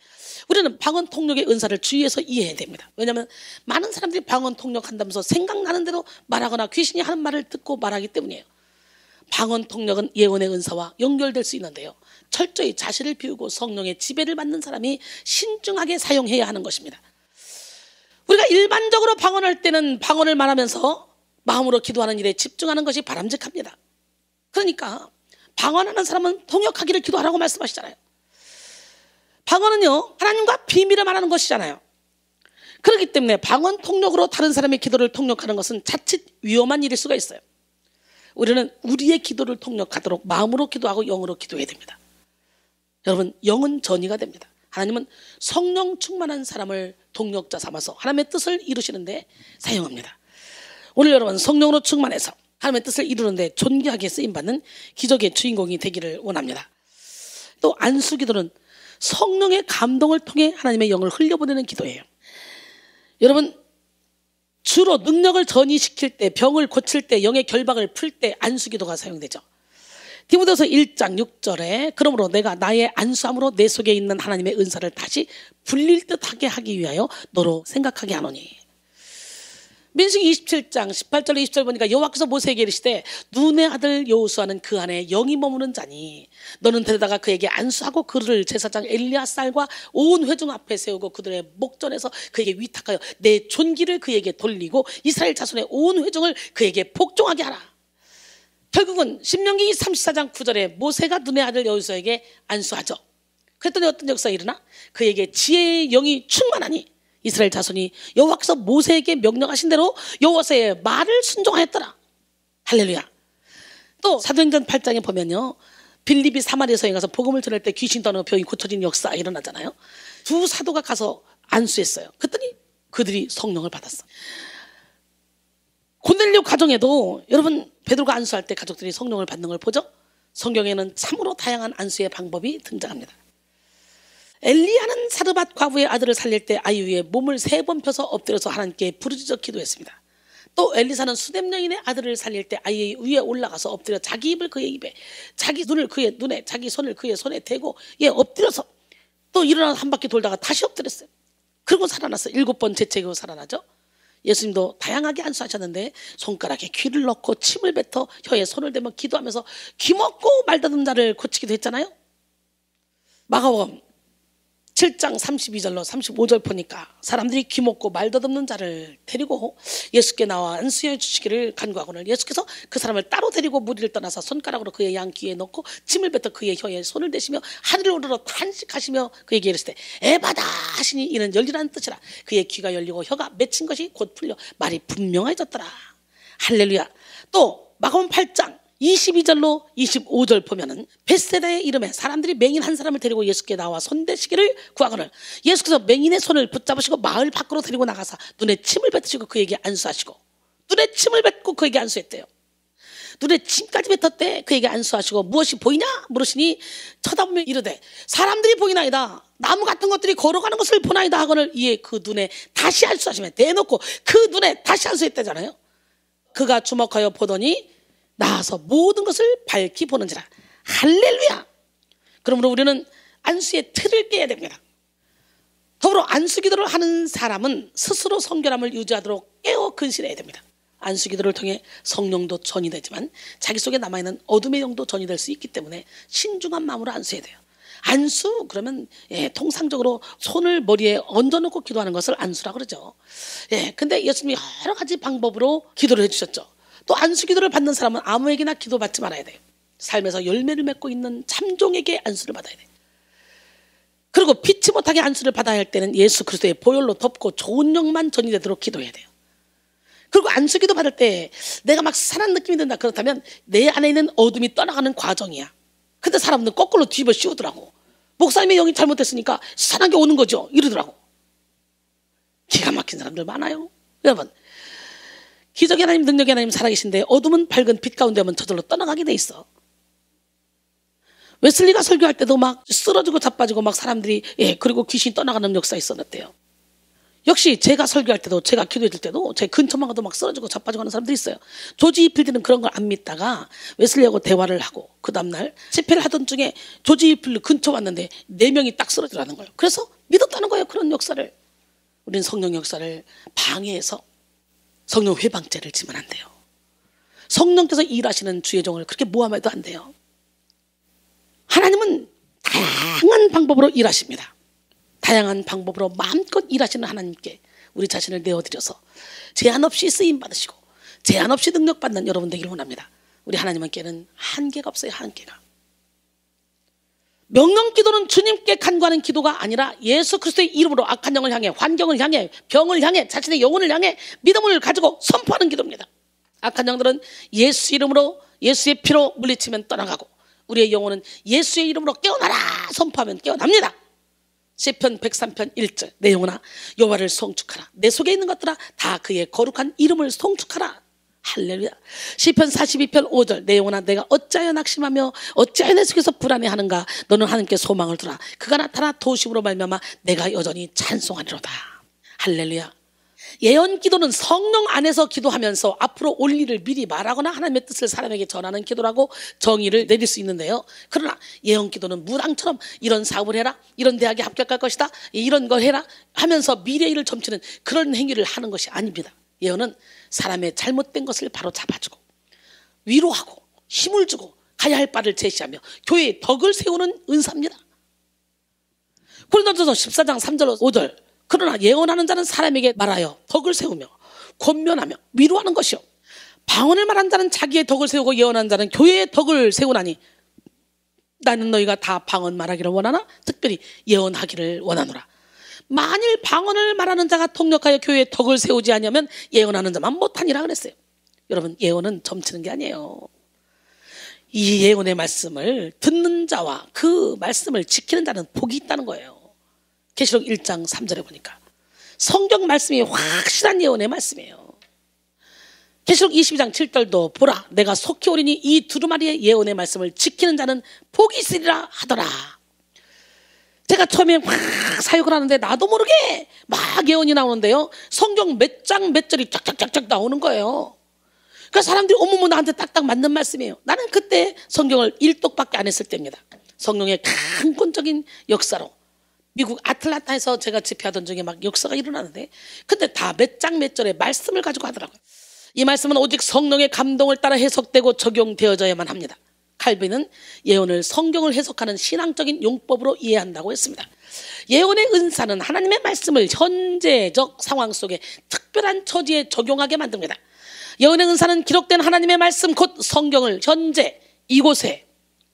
우리는 방언 통역의 은사를 주의해서 이해해야 됩니다. 왜냐하면 많은 사람들이 방언 통역한다면서 생각나는 대로 말하거나 귀신이 하는 말을 듣고 말하기 때문이에요. 방언 통역은 예언의 은사와 연결될 수 있는데요, 철저히 자신을 비우고 성령의 지배를 받는 사람이 신중하게 사용해야 하는 것입니다. 우리가 일반적으로 방언할 때는 방언을 말하면서 마음으로 기도하는 일에 집중하는 것이 바람직합니다. 그러니까 방언하는 사람은 통역하기를 기도하라고 말씀하시잖아요. 방언은요 하나님과 비밀을 말하는 것이잖아요. 그렇기 때문에 방언 통역으로 다른 사람의 기도를 통역하는 것은 자칫 위험한 일일 수가 있어요. 우리는 우리의 기도를 통역하도록 마음으로 기도하고 영으로 기도해야 됩니다. 여러분, 영은 전이가 됩니다. 하나님은 성령 충만한 사람을 동역자 삼아서 하나님의 뜻을 이루시는데 사용합니다. 오늘 여러분 성령으로 충만해서 하나님의 뜻을 이루는데 존귀하게 쓰임받는 기적의 주인공이 되기를 원합니다. 또 안수기도는 성령의 감동을 통해 하나님의 영을 흘려보내는 기도예요. 여러분, 주로 능력을 전이시킬 때, 병을 고칠 때, 영의 결박을 풀 때 안수기도가 사용되죠. 디모데후서 1장 6절에 그러므로 내가 나의 안수함으로 내 속에 있는 하나님의 은사를 다시 불릴 듯하게 하기 위하여 너로 생각하게 하노니. 민수기 27장 18절 20절 보니까 여호와께서 모세에게 이르시되 눈의 아들 여호수아는 그 안에 영이 머무는 자니 너는 데려다가 그에게 안수하고 그를 제사장 엘리야살과 온 회중 앞에 세우고 그들의 목전에서 그에게 위탁하여 내 존귀를 그에게 돌리고 이스라엘 자손의 온 회중을 그에게 복종하게 하라. 결국은 신명기 34장 9절에 모세가 눈의 아들 여호수아에게 안수하죠. 그랬더니 어떤 역사가 일어나? 그에게 지혜의 영이 충만하니 이스라엘 자손이 여호와께서 모세에게 명령하신 대로 여호와의 말을 순종하였더라. 할렐루야. 또 사도행전 8장에 보면요, 빌립이 사마리아서에 가서 복음을 전할 때 귀신 떠나고 병이 고쳐진 역사가 일어나잖아요. 두 사도가 가서 안수했어요. 그랬더니 그들이 성령을 받았어. 고넬료 가정에도 여러분 베드로가 안수할 때 가족들이 성령을 받는 걸 보죠. 성경에는 참으로 다양한 안수의 방법이 등장합니다. 엘리야는 사르밧 과부의 아들을 살릴 때 아이 위에 몸을 3번 펴서 엎드려서 하나님께 부르짖어 기도했습니다. 또 엘리사는 수뎀 여인의 아들을 살릴 때 아이 위에 올라가서 엎드려 자기 입을 그의 입에, 자기 눈을 그의 눈에, 자기 손을 그의 손에 대고 엎드려서 또 일어나서 한 바퀴 돌다가 다시 엎드렸어요. 그리고 살아났어요. 7번 재채기고 살아나죠. 예수님도 다양하게 안수하셨는데 손가락에 귀를 넣고 침을 뱉어 혀에 손을 대며 기도하면서 귀먹고 말다듬는 자를 고치기도 했잖아요. 마가복음 7장 32절로 35절 보니까 사람들이 귀먹고 말더듬는 자를 데리고 예수께 나와 안수해 주시기를 간구하고는 예수께서 그 사람을 따로 데리고 무리를 떠나서 손가락으로 그의 양 귀에 넣고 침을 뱉어 그의 혀에 손을 대시며 하늘을 우러러 탄식하시며 그에게 이르시되 에바다 하시니 이는 열리라는 뜻이라. 그의 귀가 열리고 혀가 맺힌 것이 곧 풀려 말이 분명해졌더라. 할렐루야. 또 마가복음 8장 22절로 25절 보면은 벳세다의 이름에 사람들이 맹인 한 사람을 데리고 예수께 나와 손대시기를 구하거늘 예수께서 맹인의 손을 붙잡으시고 마을 밖으로 데리고 나가사 눈에 침을 뱉으시고 그에게 안수하시고 눈에 침을 뱉고 그에게 안수했대요. 눈에 침까지 뱉었대. 그에게 안수하시고 무엇이 보이냐 물으시니 쳐다보며 이르되 사람들이 보이나이다. 나무 같은 것들이 걸어가는 것을 보나이다 하거늘 이에 그 눈에 다시 안수하시며 대놓고 그 눈에 다시 안수했대잖아요. 그가 주목하여 보더니 나와서 모든 것을 밝히 보는지라. 할렐루야. 그러므로 우리는 안수의 틀을 깨야 됩니다. 더불어 안수기도를 하는 사람은 스스로 성결함을 유지하도록 깨어 근신해야 됩니다. 안수기도를 통해 성령도 전이 되지만 자기 속에 남아있는 어둠의 영도 전이 될 수 있기 때문에 신중한 마음으로 안수해야 돼요. 안수 그러면 통상적으로 손을 머리에 얹어놓고 기도하는 것을 안수라고 그러죠. 근데 예수님이 여러 가지 방법으로 기도를 해주셨죠. 또 안수기도를 받는 사람은 아무에게나 기도받지 말아야 돼요. 삶에서 열매를 맺고 있는 참종에게 안수를 받아야 돼요. 그리고 피치 못하게 안수를 받아야 할 때는 예수 그리스도의 보혈로 덮고 좋은 영만 전이 되도록 기도해야 돼요. 그리고 안수기도 받을 때 내가 막 산한 느낌이 든다 그렇다면 내 안에 있는 어둠이 떠나가는 과정이야. 근데 사람들은 거꾸로 뒤집어 씌우더라고. 목사님의 영이 잘못됐으니까 산한 게 오는 거죠 이러더라고. 기가 막힌 사람들 많아요. 여러분, 기적의 하나님, 능력의 하나님 살아계신데 어둠은 밝은 빛 가운데 오면 저절로 떠나가게 돼 있어. 웨슬리가 설교할 때도 막 쓰러지고 자빠지고 막 사람들이 그리고 귀신이 떠나가는 역사 있었는데요. 역시 제가 설교할 때도 제가 기도해 줄 때도 제 근처만 가도 막 쓰러지고 자빠지고 하는 사람들이 있어요. 조지 이필드는 그런 걸 안 믿다가 웨슬리하고 대화를 하고 그 다음날 집회를 하던 중에 조지 이필드 근처 왔는데 4명이 딱 쓰러지라는 거예요. 그래서 믿었다는 거예요. 그런 역사를. 우리는 성령 역사를 방해해서 성령 회방죄를 지면 안 돼요. 성령께서 일하시는 주의 종을 그렇게 모함해도 안 돼요. 하나님은 다양한 방법으로 일하십니다. 다양한 방법으로 마음껏 일하시는 하나님께 우리 자신을 내어드려서 제한 없이 쓰임 받으시고 제한 없이 능력 받는 여러분 되기를 원합니다. 우리 하나님께는 한계가 없어요. 한계가. 명령 기도는 주님께 간구하는 기도가 아니라 예수 그리스도의 이름으로 악한 영을 향해, 환경을 향해, 병을 향해, 자신의 영혼을 향해 믿음을 가지고 선포하는 기도입니다. 악한 영들은 예수 이름으로, 예수의 피로 물리치면 떠나가고 우리의 영혼은 예수의 이름으로 깨어나라 선포하면 깨어납니다. 시편 103편 1절 내 영혼아 여호와를 송축하라. 내 속에 있는 것들아 다 그의 거룩한 이름을 송축하라. 할렐루야. 시편 42편 5절 내 영혼아 내가 어찌하여 낙심하며 어찌하여 내 속에서 불안해하는가. 너는 하나님께 소망을 두라. 그가 나타나 도심으로 말미암아 내가 여전히 찬송하리로다. 할렐루야. 예언 기도는 성령 안에서 기도하면서 앞으로 올 일을 미리 말하거나 하나님의 뜻을 사람에게 전하는 기도라고 정의를 내릴 수 있는데요. 그러나 예언 기도는 무당처럼 이런 사업을 해라, 이런 대학에 합격할 것이다, 이런 걸 해라 하면서 미래 일을 점치는 그런 행위를 하는 것이 아닙니다. 예언은 사람의 잘못된 것을 바로 잡아주고 위로하고 힘을 주고 가야 할 바를 제시하며 교회의 덕을 세우는 은사입니다. 고린도전서 14장 3절 5절 그러나 예언하는 자는 사람에게 말하여 덕을 세우며 권면하며 위로하는 것이요 방언을 말한 자는 자기의 덕을 세우고 예언하는 자는 교회의 덕을 세우나니 나는 너희가 다 방언 말하기를 원하나 특별히 예언하기를 원하노라. 만일 방언을 말하는 자가 통역하여 교회의 덕을 세우지 않으면 예언하는 자만 못하니라 그랬어요. 여러분, 예언은 점치는 게 아니에요. 이 예언의 말씀을 듣는 자와 그 말씀을 지키는 자는 복이 있다는 거예요. 계시록 1장 3절에 보니까 성경 말씀이 확실한 예언의 말씀이에요. 계시록 22장 7절도 보라 내가 속히 오리니 이 두루마리의 예언의 말씀을 지키는 자는 복이 있으리라 하더라. 제가 처음에 막 사역을 하는데 나도 모르게 막 예언이 나오는데요, 성경 몇 장 몇 절이 쫙쫙쫙쫙 나오는 거예요. 그러니까 사람들이 어머머 나한테 딱딱 맞는 말씀이에요. 나는 그때 성경을 1독밖에 안 했을 때입니다. 성령의 강권적인 역사로 미국 아틀란타에서 제가 집회하던 중에 막 역사가 일어나는데 근데 다 몇 장 몇 절의 말씀을 가지고 하더라고요. 이 말씀은 오직 성령의 감동을 따라 해석되고 적용되어져야만 합니다. 칼빈은 예언을 성경을 해석하는 신앙적인 용법으로 이해한다고 했습니다. 예언의 은사는 하나님의 말씀을 현재적 상황 속에 특별한 처지에 적용하게 만듭니다. 예언의 은사는 기록된 하나님의 말씀 곧 성경을 현재 이곳의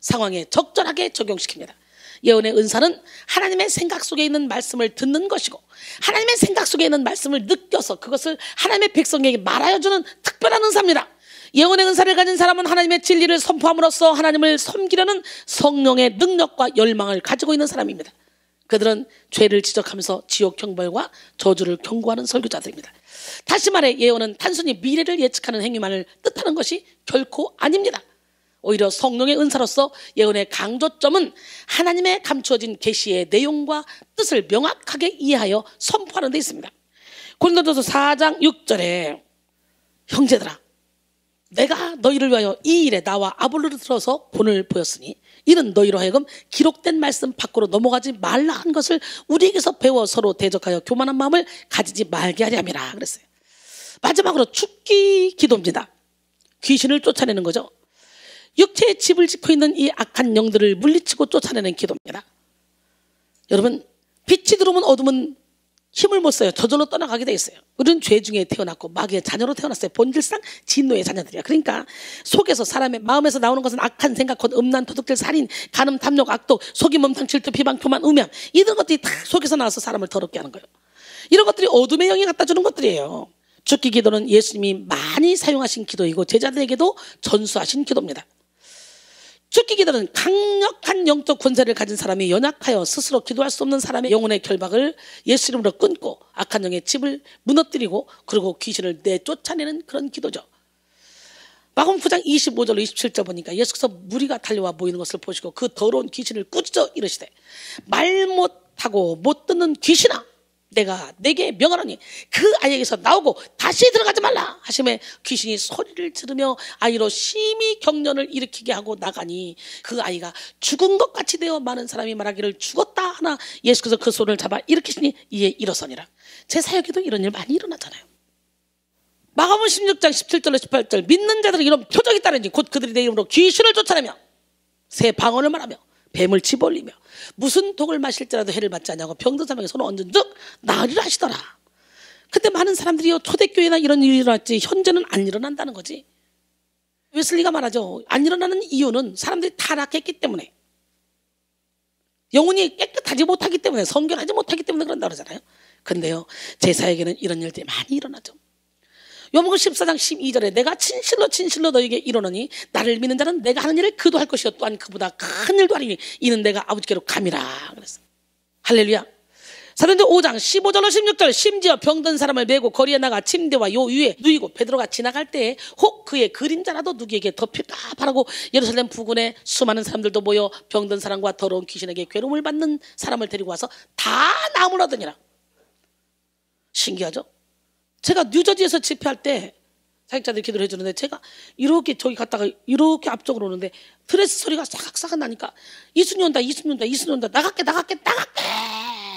상황에 적절하게 적용시킵니다. 예언의 은사는 하나님의 생각 속에 있는 말씀을 듣는 것이고 하나님의 생각 속에 있는 말씀을 느껴서 그것을 하나님의 백성에게 말하여 주는 특별한 은사입니다. 예언의 은사를 가진 사람은 하나님의 진리를 선포함으로써 하나님을 섬기려는 성령의 능력과 열망을 가지고 있는 사람입니다. 그들은 죄를 지적하면서 지옥 형벌과 저주를 경고하는 설교자들입니다. 다시 말해 예언은 단순히 미래를 예측하는 행위만을 뜻하는 것이 결코 아닙니다. 오히려 성령의 은사로서 예언의 강조점은 하나님의 감추어진 계시의 내용과 뜻을 명확하게 이해하여 선포하는 데 있습니다. 고린도전서 4장 6절에 형제들아 내가 너희를 위하여 이 일에 나와 아볼로를 들어서 본을 보였으니 이는 너희로 하여금 기록된 말씀 밖으로 넘어가지 말라 한 것을 우리에게서 배워 서로 대적하여 교만한 마음을 가지지 말게 하려 함이라 그랬어요. 마지막으로 죽기 기도입니다. 귀신을 쫓아내는 거죠. 육체의 집을 짓고 있는 이 악한 영들을 물리치고 쫓아내는 기도입니다. 여러분, 빛이 들어오면 어둠은 힘을 못 써요. 저절로 떠나가게 돼 있어요. 우리는 죄 중에 태어났고 마귀의 자녀로 태어났어요. 본질상 진노의 자녀들이야. 그러니까 속에서 사람의 마음에서 나오는 것은 악한 생각, 곧 음란, 도둑질, 살인, 간음, 탐욕, 악독, 속임, 음탕, 질투, 비방, 교만, 음양 이런 것들이 다 속에서 나와서 사람을 더럽게 하는 거예요. 이런 것들이 어둠의 영이 갖다 주는 것들이에요. 죽기 기도는 예수님이 많이 사용하신 기도이고 제자들에게도 전수하신 기도입니다. 죽기 기도는 강력한 영적 권세를 가진 사람이 연약하여 스스로 기도할 수 없는 사람의 영혼의 결박을 예수 이름으로 끊고 악한 영의 집을 무너뜨리고 그리고 귀신을 내쫓아내는 그런 기도죠. 마가복음 9장 25절로 27절 보니까 예수께서 무리가 달려와 모이는 것을 보시고 그 더러운 귀신을 꾸짖어 이르시되 말 못하고 못 듣는 귀신아 내가 내게 명하노니 그 아이에게서 나오고 다시 들어가지 말라 하심에 귀신이 소리를 지르며 아이로 심히 경련을 일으키게 하고 나가니 그 아이가 죽은 것 같이 되어 많은 사람이 말하기를 죽었다 하나 예수께서 그 손을 잡아 일으키시니 이에 일어서니라. 제 사역에도 이런 일 많이 일어나잖아요. 마가복음 16장 17절로 18절 믿는 자들은 이런 표적이 따르니 곧 그들이 내 이름으로 귀신을 쫓아내며 새 방언을 말하며 뱀을 집어올리며 무슨 독을 마실지라도 해를 받지 않냐고 병든 사람에게 손을 얹은 즉 나으리라 하시더라. 근데 많은 사람들이 초대교회나 이런 일이 일어났지 현재는 안 일어난다는 거지. 웨슬리가 말하죠. 안 일어나는 이유는 사람들이 타락했기 때문에 영혼이 깨끗하지 못하기 때문에 성결하지 못하기 때문에 그런다고 그러잖아요. 근데요 제 사역에는 이런 일들이 많이 일어나죠. 요한복음 14장 12절에 내가 진실로 너에게 이르노니 나를 믿는 자는 내가 하는 일을 그도 할 것이요 또한 그보다 큰 일도 하리니 이는 내가 아버지께로 감이라 그랬어요. 할렐루야. 사도행전 5장 15절로 16절 심지어 병든 사람을 메고 거리에 나가 침대와 요 위에 누이고 베드로가 지나갈 때에 혹 그의 그림자라도 누구에게 덮일까 바라고 예루살렘 부근에 수많은 사람들도 모여 병든 사람과 더러운 귀신에게 괴로움을 받는 사람을 데리고 와서 다 나음을 얻으니라. 신기하죠? 제가 뉴저지에서 집회할 때 사역자들이 기도를 해주는데 제가 이렇게 저기 갔다가 이렇게 앞쪽으로 오는데 드레스 소리가 사각사각 나니까 이순이 온다 나갈게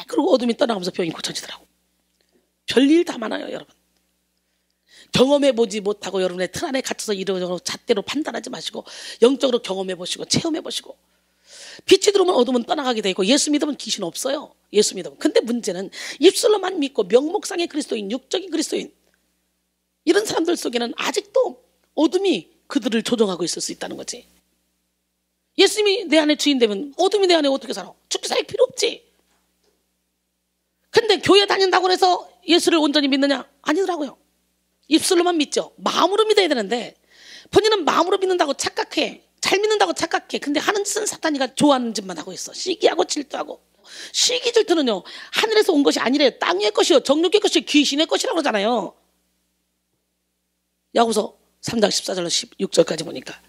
그리고 어둠이 떠나가면서 병이 고쳐지더라고. 별일 다 많아요 여러분. 경험해보지 못하고 여러분의 틀 안에 갇혀서 이러저러 잣대로 판단하지 마시고 영적으로 경험해보시고 체험해보시고, 빛이 들어오면 어둠은 떠나가게 되고 예수 믿으면 귀신 없어요. 예수 믿으면. 근데 문제는 입술로만 믿고 명목상의 그리스도인, 육적인 그리스도인, 이런 사람들 속에는 아직도 어둠이 그들을 조종하고 있을 수 있다는 거지. 예수님이 내 안에 주인 되면 어둠이 내 안에 어떻게 살아? 죽기 살 필요 없지. 근데 교회 다닌다고 해서 예수를 온전히 믿느냐? 아니더라고요. 입술로만 믿죠. 마음으로 믿어야 되는데 본인은 마음으로 믿는다고 착각해. 잘 믿는다고 착각해. 근데 하는 짓은 사탄이가 좋아하는 짓만 하고 있어. 시기하고 질투하고. 시기 질투는요, 하늘에서 온 것이 아니래요. 땅 위의 것이요, 정욕의 것이요, 귀신의 것이라고 그러잖아요. 야고보서 3장 14절로 16절까지 보니까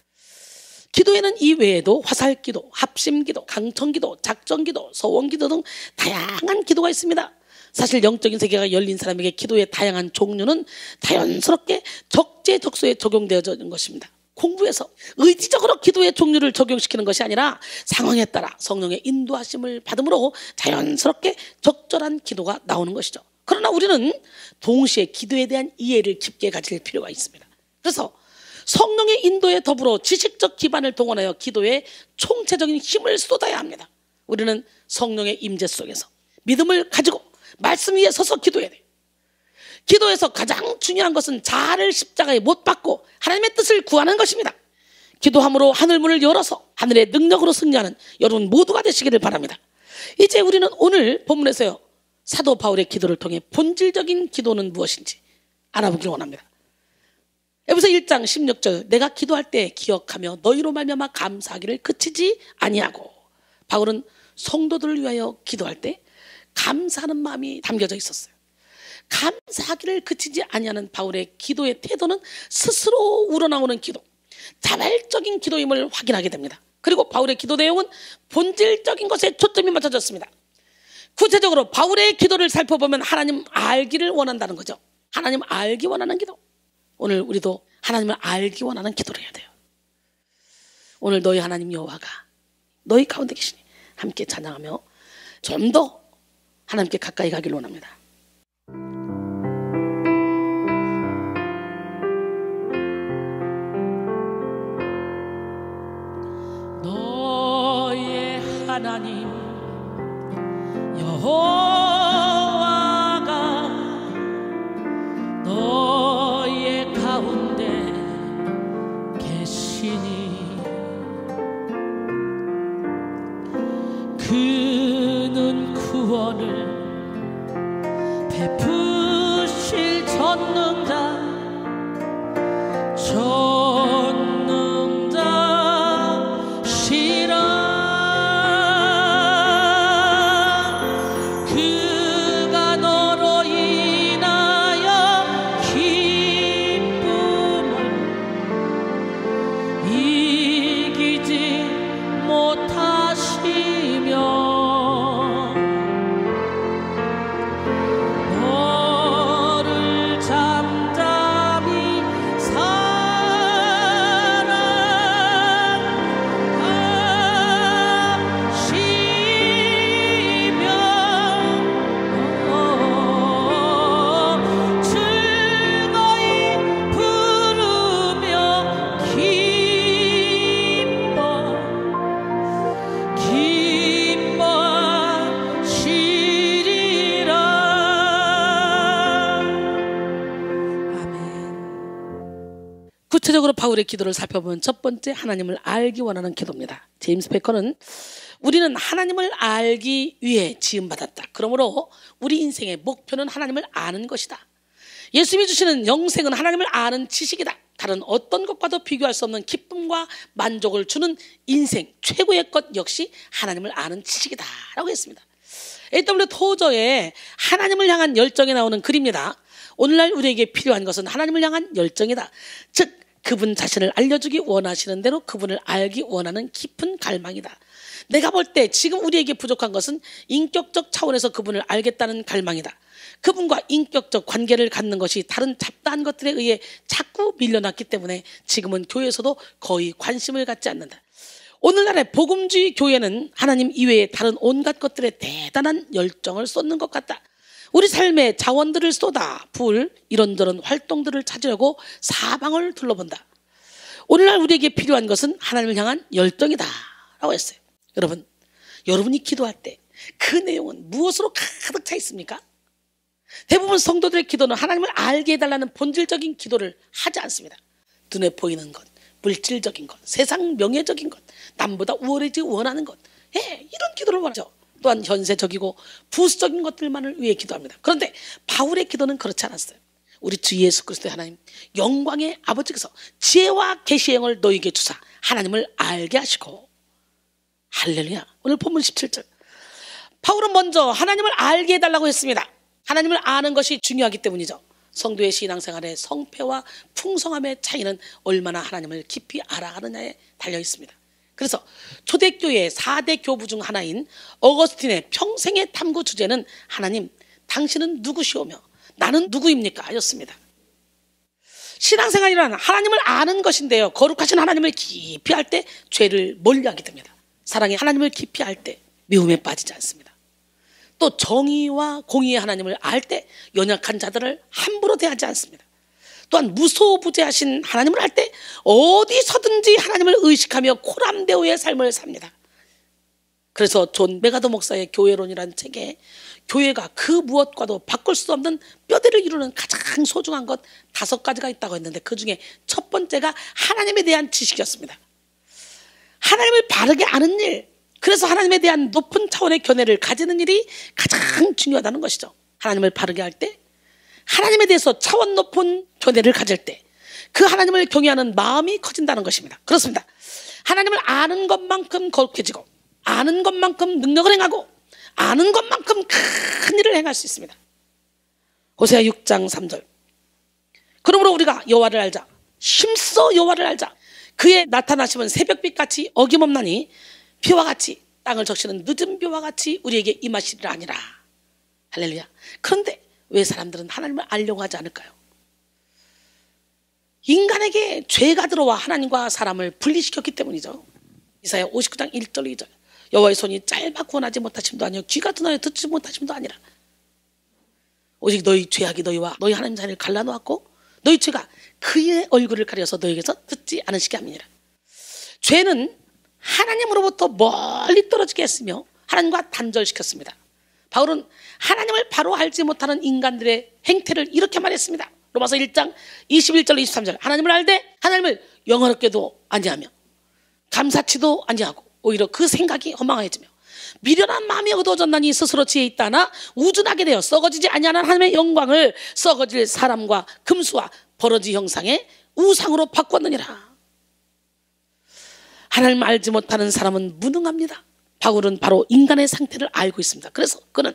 기도에는 이 외에도 화살기도, 합심기도, 강청기도, 작전기도, 소원기도 등 다양한 기도가 있습니다. 사실 영적인 세계가 열린 사람에게 기도의 다양한 종류는 자연스럽게 적재적소에 적용되어지는 것입니다. 공부해서 의지적으로 기도의 종류를 적용시키는 것이 아니라 상황에 따라 성령의 인도하심을 받음으로 자연스럽게 적절한 기도가 나오는 것이죠. 그러나 우리는 동시에 기도에 대한 이해를 깊게 가질 필요가 있습니다. 그래서 성령의 인도에 더불어 지식적 기반을 동원하여 기도에 총체적인 힘을 쏟아야 합니다. 우리는 성령의 임재 속에서 믿음을 가지고 말씀 위에 서서 기도해야 돼요. 기도에서 가장 중요한 것은 자아를 십자가에 못 박고 하나님의 뜻을 구하는 것입니다. 기도함으로 하늘문을 열어서 하늘의 능력으로 승리하는 여러분 모두가 되시기를 바랍니다. 이제 우리는 오늘 본문에서요, 사도 바울의 기도를 통해 본질적인 기도는 무엇인지 알아보기를 원합니다. 에베소 1장 16절, 내가 기도할 때 기억하며 너희로 말미암아 감사하기를 그치지 아니하고. 바울은 성도들을 위하여 기도할 때 감사하는 마음이 담겨져 있었어요. 감사하기를 그치지 아니하는 바울의 기도의 태도는 스스로 우러나오는 기도, 자발적인 기도임을 확인하게 됩니다. 그리고 바울의 기도 내용은 본질적인 것에 초점이 맞춰졌습니다. 구체적으로 바울의 기도를 살펴보면 하나님 알기를 원한다는 거죠. 하나님 알기 원하는 기도. 오늘 우리도 하나님을 알기 원하는 기도를 해야 돼요. 오늘 너희 하나님 여호와가 너희 가운데 계시니 함께 찬양하며 좀 더 하나님께 가까이 가기를 원합니다. 너의 하나님 여호와가 너의 가운데 계시니 그는 구원을 베푸실 전능자시라. 그가 너로 인하여 기쁨을 이기지 못하시며 구체적으로 바울의 기도를 살펴보면 첫 번째, 하나님을 알기 원하는 기도입니다. 제임스 베커는 우리는 하나님을 알기 위해 지음받았다. 그러므로 우리 인생의 목표는 하나님을 아는 것이다. 예수님이 주시는 영생은 하나님을 아는 지식이다. 다른 어떤 것과도 비교할 수 없는 기쁨과 만족을 주는 인생 최고의 것 역시 하나님을 아는 지식이다 라고 했습니다. A.W. 토저의 하나님을 향한 열정에 나오는 글입니다. 오늘날 우리에게 필요한 것은 하나님을 향한 열정이다. 즉 그분 자신을 알려주기 원하시는 대로 그분을 알기 원하는 깊은 갈망이다. 내가 볼 때 지금 우리에게 부족한 것은 인격적 차원에서 그분을 알겠다는 갈망이다. 그분과 인격적 관계를 갖는 것이 다른 잡다한 것들에 의해 자꾸 밀려났기 때문에 지금은 교회에서도 거의 관심을 갖지 않는다. 오늘날의 복음주의 교회는 하나님 이외에 다른 온갖 것들에 대단한 열정을 쏟는 것 같다. 우리 삶의 자원들을 쏟아 부을 이런저런 활동들을 찾으려고 사방을 둘러본다. 오늘날 우리에게 필요한 것은 하나님을 향한 열정이다 라고 했어요. 여러분, 여러분이 기도할 때 그 내용은 무엇으로 가득 차 있습니까? 대부분 성도들의 기도는 하나님을 알게 해달라는 본질적인 기도를 하지 않습니다. 눈에 보이는 것, 물질적인 것, 세상 명예적인 것, 남보다 우월해지기 원하는 것, 이런 기도를 원하죠. 또한 현세적이고 부수적인 것들만을 위해 기도합니다. 그런데 바울의 기도는 그렇지 않았어요. 우리 주 예수 그리스도의 하나님, 영광의 아버지께서 지혜와 계시의 영을 너희에게 주사 하나님을 알게 하시고, 할렐루야. 오늘 본문 17절. 바울은 먼저 하나님을 알게 해달라고 했습니다. 하나님을 아는 것이 중요하기 때문이죠. 성도의 신앙생활의 성패와 풍성함의 차이는 얼마나 하나님을 깊이 알아가느냐에 달려 있습니다. 그래서 초대교회의 4대 교부 중 하나인 어거스틴의 평생의 탐구 주제는 하나님, 당신은 누구시오며 나는 누구입니까? 였습니다. 신앙생활이란 하나님을 아는 것인데요, 거룩하신 하나님을 깊이 알 때 죄를 멀리하게 됩니다. 사랑의 하나님을 깊이 알 때 미움에 빠지지 않습니다. 또 정의와 공의의 하나님을 알 때 연약한 자들을 함부로 대하지 않습니다. 또한 무소부재하신 하나님을 알 때 어디서든지 하나님을 의식하며 코람데오의 삶을 삽니다. 그래서 존 메가더 목사의 교회론이라는 책에 교회가 그 무엇과도 바꿀 수 없는 뼈대를 이루는 가장 소중한 것 5가지가 있다고 했는데, 그 중에 첫 번째가 하나님에 대한 지식이었습니다. 하나님을 바르게 아는 일, 그래서 하나님에 대한 높은 차원의 견해를 가지는 일이 가장 중요하다는 것이죠. 하나님을 바르게 할 때, 하나님에 대해서 차원 높은 견해를 가질 때 그 하나님을 경외하는 마음이 커진다는 것입니다. 그렇습니다. 하나님을 아는 것만큼 거룩해지고, 아는 것만큼 능력을 행하고, 아는 것만큼 큰 일을 행할 수 있습니다. 호세아 6장 3절. 그러므로 우리가 여호와를 알자. 힘써 여호와를 알자. 그의 나타나심은 새벽빛같이 어김없나니 비와 같이 땅을 적시는 늦은 비와 같이 우리에게 임하시리라 아니라. 할렐루야. 그런데 왜 사람들은 하나님을 알려고 하지 않을까요? 인간에게 죄가 들어와 하나님과 사람을 분리시켰기 때문이죠. 이사야 59장 1절 2절. 여호와의 손이 짧아 구원하지 못하심도 아니요 귀가 드나여 듣지 못하심도 아니라. 오직 너희 죄악이 너희와 너희 하나님 사이를 갈라놓았고 너희 죄가 그의 얼굴을 가려서 너희에게서 듣지 않으시게 함이니라. 죄는 하나님으로부터 멀리 떨어지게 했으며 하나님과 단절시켰습니다. 바울은 하나님을 바로 알지 못하는 인간들의 행태를 이렇게 말했습니다. 로마서 1장 21절 23절. 하나님을 알되 하나님을 영어롭게도 아니하며 감사치도 아니하고 오히려 그 생각이 허망해지며 미련한 마음이 어두워졌나니 스스로 지혜 있다나 우준하게 되어 썩어지지 아니하는 하나님의 영광을 썩어질 사람과 금수와 버러지 형상의 우상으로 바꿨느니라. 하나님을 알지 못하는 사람은 무능합니다. 바울은 바로 인간의 상태를 알고 있습니다. 그래서 그는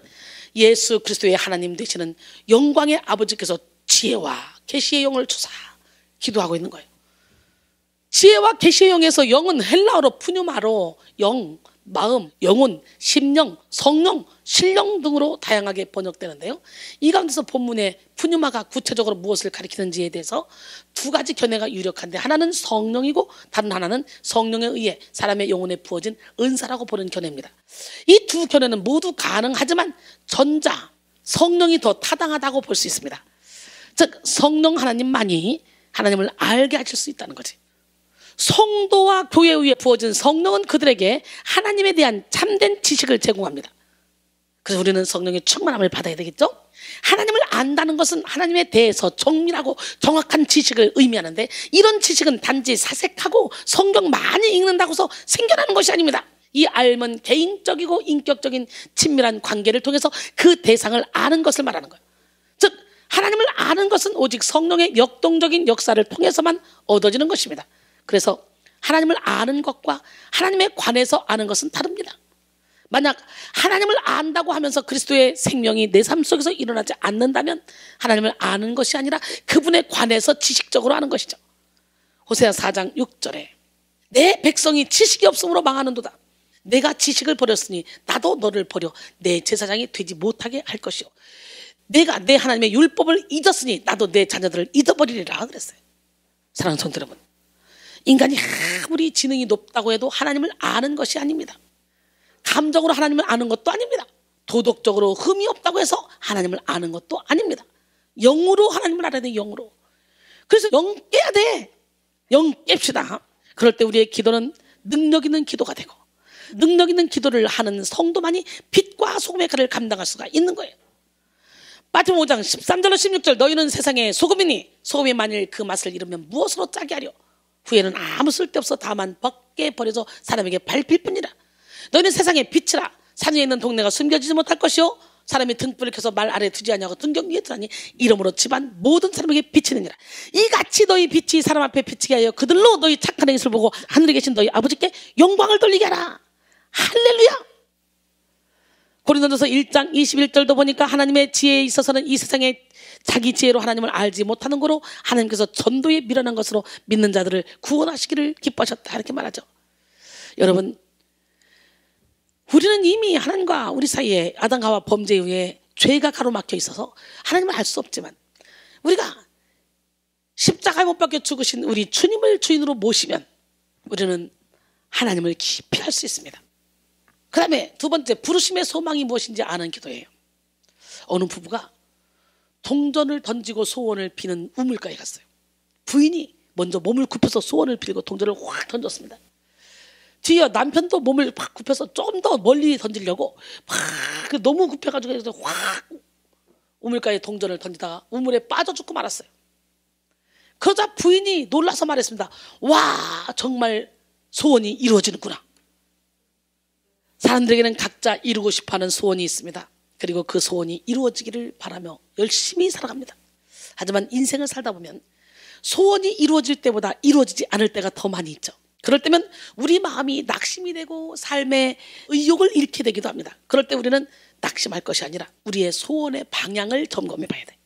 예수 그리스도의 하나님 되시는 영광의 아버지께서 지혜와 계시의 영을 주사 기도하고 있는 거예요. 지혜와 계시의 영에서 영은 헬라어로 푸뉴마로 영, 마음, 영혼, 심령, 성령, 신령 등으로 다양하게 번역되는데요. 이 가운데서 본문의 푸뉴마가 구체적으로 무엇을 가리키는지에 대해서 2가지 견해가 유력한데, 하나는 성령이고 다른 하나는 성령에 의해 사람의 영혼에 부어진 은사라고 보는 견해입니다. 이 두 견해는 모두 가능하지만 전자, 성령이 더 타당하다고 볼 수 있습니다. 즉 성령 하나님만이 하나님을 알게 하실 수 있다는 거지. 성도와 교회에 의해 부어진 성령은 그들에게 하나님에 대한 참된 지식을 제공합니다. 그래서 우리는 성령의 충만함을 받아야 되겠죠? 하나님을 안다는 것은 하나님에 대해서 정밀하고 정확한 지식을 의미하는데, 이런 지식은 단지 사색하고 성경 많이 읽는다고 해서 생겨나는 것이 아닙니다. 이 알면 개인적이고 인격적인 친밀한 관계를 통해서 그 대상을 아는 것을 말하는 거예요. 즉 하나님을 아는 것은 오직 성령의 역동적인 역사를 통해서만 얻어지는 것입니다. 그래서 하나님을 아는 것과 하나님에 관해서 아는 것은 다릅니다. 만약 하나님을 안다고 하면서 그리스도의 생명이 내 삶 속에서 일어나지 않는다면 하나님을 아는 것이 아니라 그분에 관해서 지식적으로 아는 것이죠. 호세아 4장 6절에 내 백성이 지식이 없음으로 망하는도다. 내가 지식을 버렸으니 나도 너를 버려 내 제사장이 되지 못하게 할 것이요. 내가 내 하나님의 율법을 잊었으니 나도 내 자녀들을 잊어버리리라 그랬어요. 사랑하는 성도 여러분, 인간이 아무리 지능이 높다고 해도 하나님을 아는 것이 아닙니다. 감정으로 하나님을 아는 것도 아닙니다. 도덕적으로 흠이 없다고 해서 하나님을 아는 것도 아닙니다. 영으로 하나님을 알아야 돼, 영으로. 그래서 영 깨야 돼. 영 깹시다. 그럴 때 우리의 기도는 능력 있는 기도가 되고, 능력 있는 기도를 하는 성도만이 빛과 소금의 칼을 감당할 수가 있는 거예요. 마태복음 5장 13절로 16절, 너희는 세상의 소금이니 소금이 만일 그 맛을 잃으면 무엇으로 짜게 하려? 후에는 아무 쓸데없어 다만 벗게 버려서 사람에게 밟힐 뿐이라. 너희는 세상의 빛이라. 산 위에 있는 동네가 숨겨지지 못할 것이요 사람이 등불을 켜서 말 아래 두지 아니하고 등경 위에 두라니 이러므로 집안 모든 사람에게 비치느니라. 이같이 너희 빛이 사람 앞에 비치게 하여 그들로 너희 착한 행실을 보고 하늘에 계신 너희 아버지께 영광을 돌리게 하라. 할렐루야. 고린도전서 1장 21절도 보니까 하나님의 지혜에 있어서는 이 세상에 자기 지혜로 하나님을 알지 못하는 거로 하나님께서 전도에 미련한 것으로 믿는 자들을 구원하시기를 기뻐하셨다, 이렇게 말하죠. 여러분, 우리는 이미 하나님과 우리 사이에 아담과 하와 범죄 이후에 죄가 가로막혀 있어서 하나님을 알 수 없지만, 우리가 십자가에 못 박혀 죽으신 우리 주님을 주인으로 모시면 우리는 하나님을 깊이 알 수 있습니다. 그 다음에 두 번째, 부르심의 소망이 무엇인지 아는 기도예요. 어느 부부가 동전을 던지고 소원을 비는 우물가에 갔어요. 부인이 먼저 몸을 굽혀서 소원을 빌고 동전을 확 던졌습니다. 뒤에 남편도 몸을 확 굽혀서 좀 더 멀리 던지려고 확 너무 굽혀가지고 확 우물가에 동전을 던지다가 우물에 빠져 죽고 말았어요. 그러자 부인이 놀라서 말했습니다. 와, 정말 소원이 이루어지는구나. 사람들에게는 각자 이루고 싶어하는 소원이 있습니다. 그리고 그 소원이 이루어지기를 바라며 열심히 살아갑니다. 하지만 인생을 살다 보면 소원이 이루어질 때보다 이루어지지 않을 때가 더 많이 있죠. 그럴 때면 우리 마음이 낙심이 되고 삶의 의욕을 잃게 되기도 합니다. 그럴 때 우리는 낙심할 것이 아니라 우리의 소원의 방향을 점검해 봐야 돼.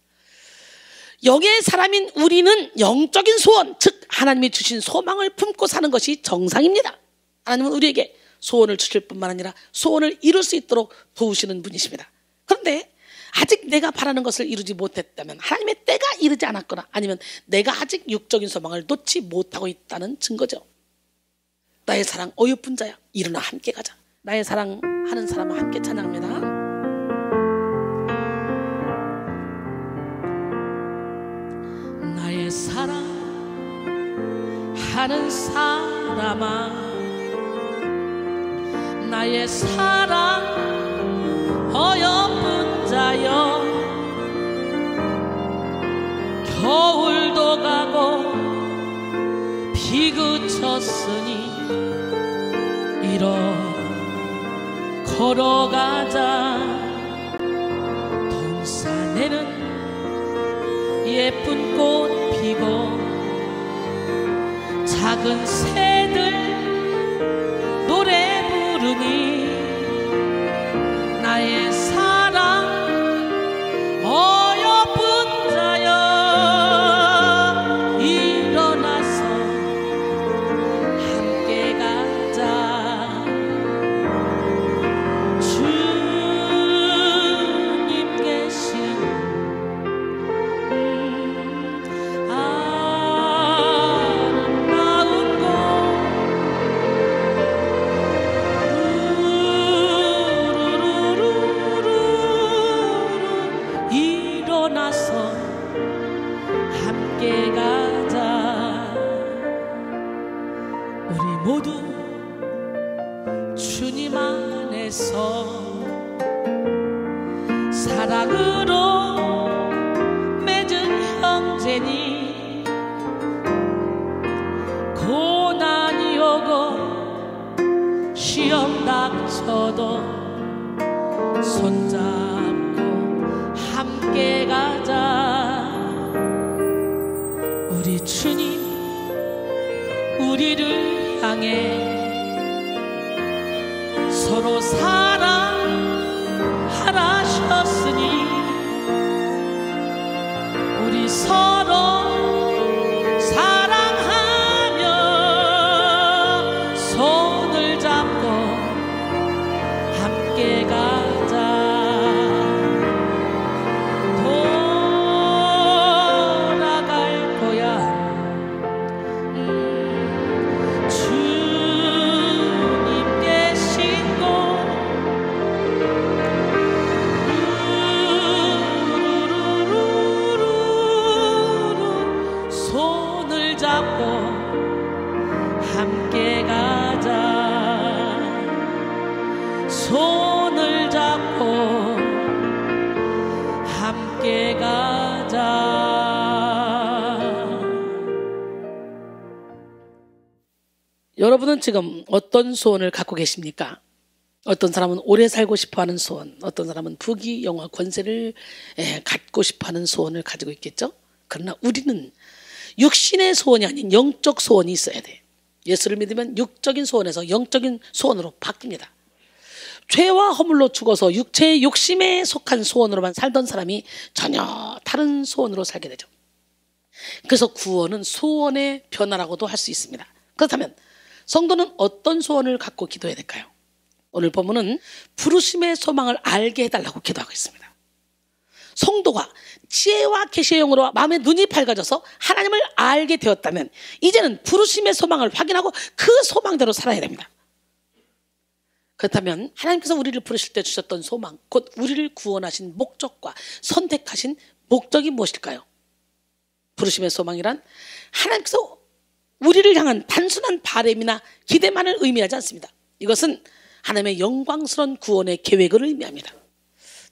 영의 사람인 우리는 영적인 소원, 즉 하나님이 주신 소망을 품고 사는 것이 정상입니다. 하나님은 우리에게 소원을 주실 뿐만 아니라 소원을 이룰 수 있도록 도우시는 분이십니다. 그런데 아직 내가 바라는 것을 이루지 못했다면 하나님의 때가 이르지 않았거나 아니면 내가 아직 육적인 소망을 놓지 못하고 있다는 증거죠. 나의 사랑 어여쁜 자야, 일어나 함께 가자. 나의 사랑하는 사람은 함께 찬양합니다. 나의 사랑하는 사람아, 나의 사랑 어여쁜 자여, 겨울도 가고 비 그쳤으니 이러 걸어가자. 동산에는 예쁜 꽃 피고 작은 새들 노래 부르니 나의 사랑 어여쁜 자여, 일어나서 함께 가자. 주님 계신 아름다운 곳, 일어나서 함께 가자. 우리 모두 주님 안에서 사랑으로 맺은 형제니 고난이 오고 시험 닥쳐도 손잡고 함께 가자. 우리 주님 우리를 향해 서로 사랑하라셨으니 우리 서로 사랑하며 손을 잡고 함께 가자. 돌아갈 거야. 주님 계신 곳, 여러분은 지금 어떤 소원을 갖고 계십니까? 어떤 사람은 오래 살고 싶어하는 소원, 어떤 사람은 부귀, 영화, 권세를 갖고 싶어하는 소원을 가지고 있겠죠. 그러나 우리는 육신의 소원이 아닌 영적 소원이 있어야 돼. 예수를 믿으면 육적인 소원에서 영적인 소원으로 바뀝니다. 죄와 허물로 죽어서 육체의 욕심에 속한 소원으로만 살던 사람이 전혀 다른 소원으로 살게 되죠. 그래서 구원은 소원의 변화라고도 할 수 있습니다. 그렇다면 성도는 어떤 소원을 갖고 기도해야 될까요? 오늘 본문은 부르심의 소망을 알게 해달라고 기도하고 있습니다. 성도가 지혜와 계시의 영으로 마음의 눈이 밝아져서 하나님을 알게 되었다면 이제는 부르심의 소망을 확인하고 그 소망대로 살아야 됩니다. 그렇다면 하나님께서 우리를 부르실 때 주셨던 소망, 곧 우리를 구원하신 목적과 선택하신 목적이 무엇일까요? 부르심의 소망이란 하나님께서 우리를 향한 단순한 바람이나 기대만을 의미하지 않습니다. 이것은 하나님의 영광스러운 구원의 계획을 의미합니다.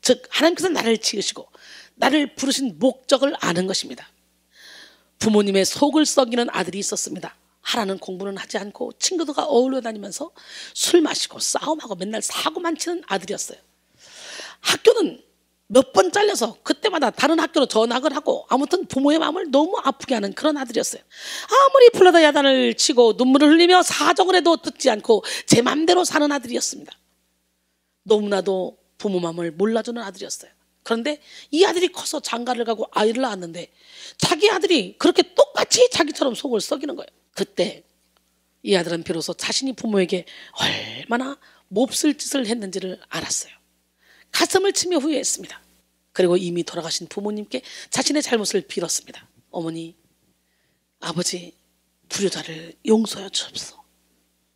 즉 하나님께서 나를 지으시고 나를 부르신 목적을 아는 것입니다. 부모님의 속을 썩이는 아들이 있었습니다. 하라는 공부는 하지 않고 친구들과 어울려 다니면서 술 마시고 싸움하고 맨날 사고만 치는 아들이었어요. 학교는 몇 번 잘려서 그때마다 다른 학교로 전학을 하고 아무튼 부모의 마음을 너무 아프게 하는 그런 아들이었어요. 아무리 불러다 야단을 치고 눈물을 흘리며 사정을 해도 듣지 않고 제 맘대로 사는 아들이었습니다. 너무나도 부모 마음을 몰라주는 아들이었어요. 그런데 이 아들이 커서 장가를 가고 아이를 낳았는데 자기 아들이 그렇게 똑같이 자기처럼 속을 썩이는 거예요. 그때 이 아들은 비로소 자신이 부모에게 얼마나 몹쓸 짓을 했는지를 알았어요. 가슴을 치며 후회했습니다. 그리고 이미 돌아가신 부모님께 자신의 잘못을 빌었습니다. 어머니, 아버지, 불효자를 용서해 주옵소서.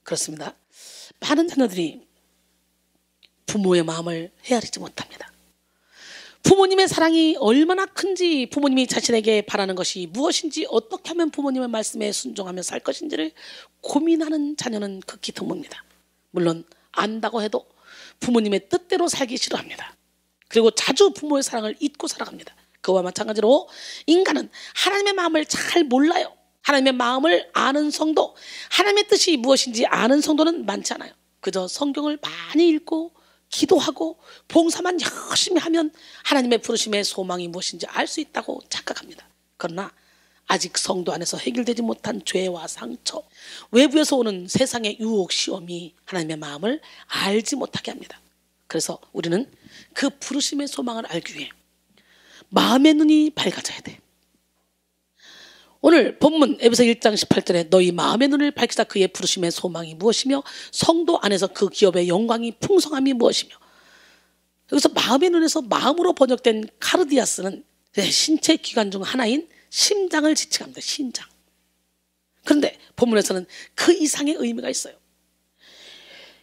그렇습니다. 많은 자녀들이 부모의 마음을 헤아리지 못합니다. 부모님의 사랑이 얼마나 큰지, 부모님이 자신에게 바라는 것이 무엇인지, 어떻게 하면 부모님의 말씀에 순종하며 살 것인지를 고민하는 자녀는 극히 드뭅니다. 물론 안다고 해도 부모님의 뜻대로 살기 싫어합니다. 그리고 자주 부모의 사랑을 잊고 살아갑니다. 그와 마찬가지로 인간은 하나님의 마음을 잘 몰라요. 하나님의 마음을 아는 성도, 하나님의 뜻이 무엇인지 아는 성도는 많지 않아요. 그저 성경을 많이 읽고 기도하고 봉사만 열심히 하면 하나님의 부르심의 소망이 무엇인지 알 수 있다고 착각합니다. 그러나 아직 성도 안에서 해결되지 못한 죄와 상처, 외부에서 오는 세상의 유혹, 시험이 하나님의 마음을 알지 못하게 합니다. 그래서 우리는 그 부르심의 소망을 알기 위해 마음의 눈이 밝아져야 돼. 오늘 본문 에베소 1장 18절에 너희 마음의 눈을 밝히사 그의 부르심의 소망이 무엇이며 성도 안에서 그 기업의 영광이 풍성함이 무엇이며, 여기서 마음의 눈에서 마음으로 번역된 카르디아스는 신체 기관 중 하나인 심장을 지칭합니다. 심장. 그런데 본문에서는 그 이상의 의미가 있어요.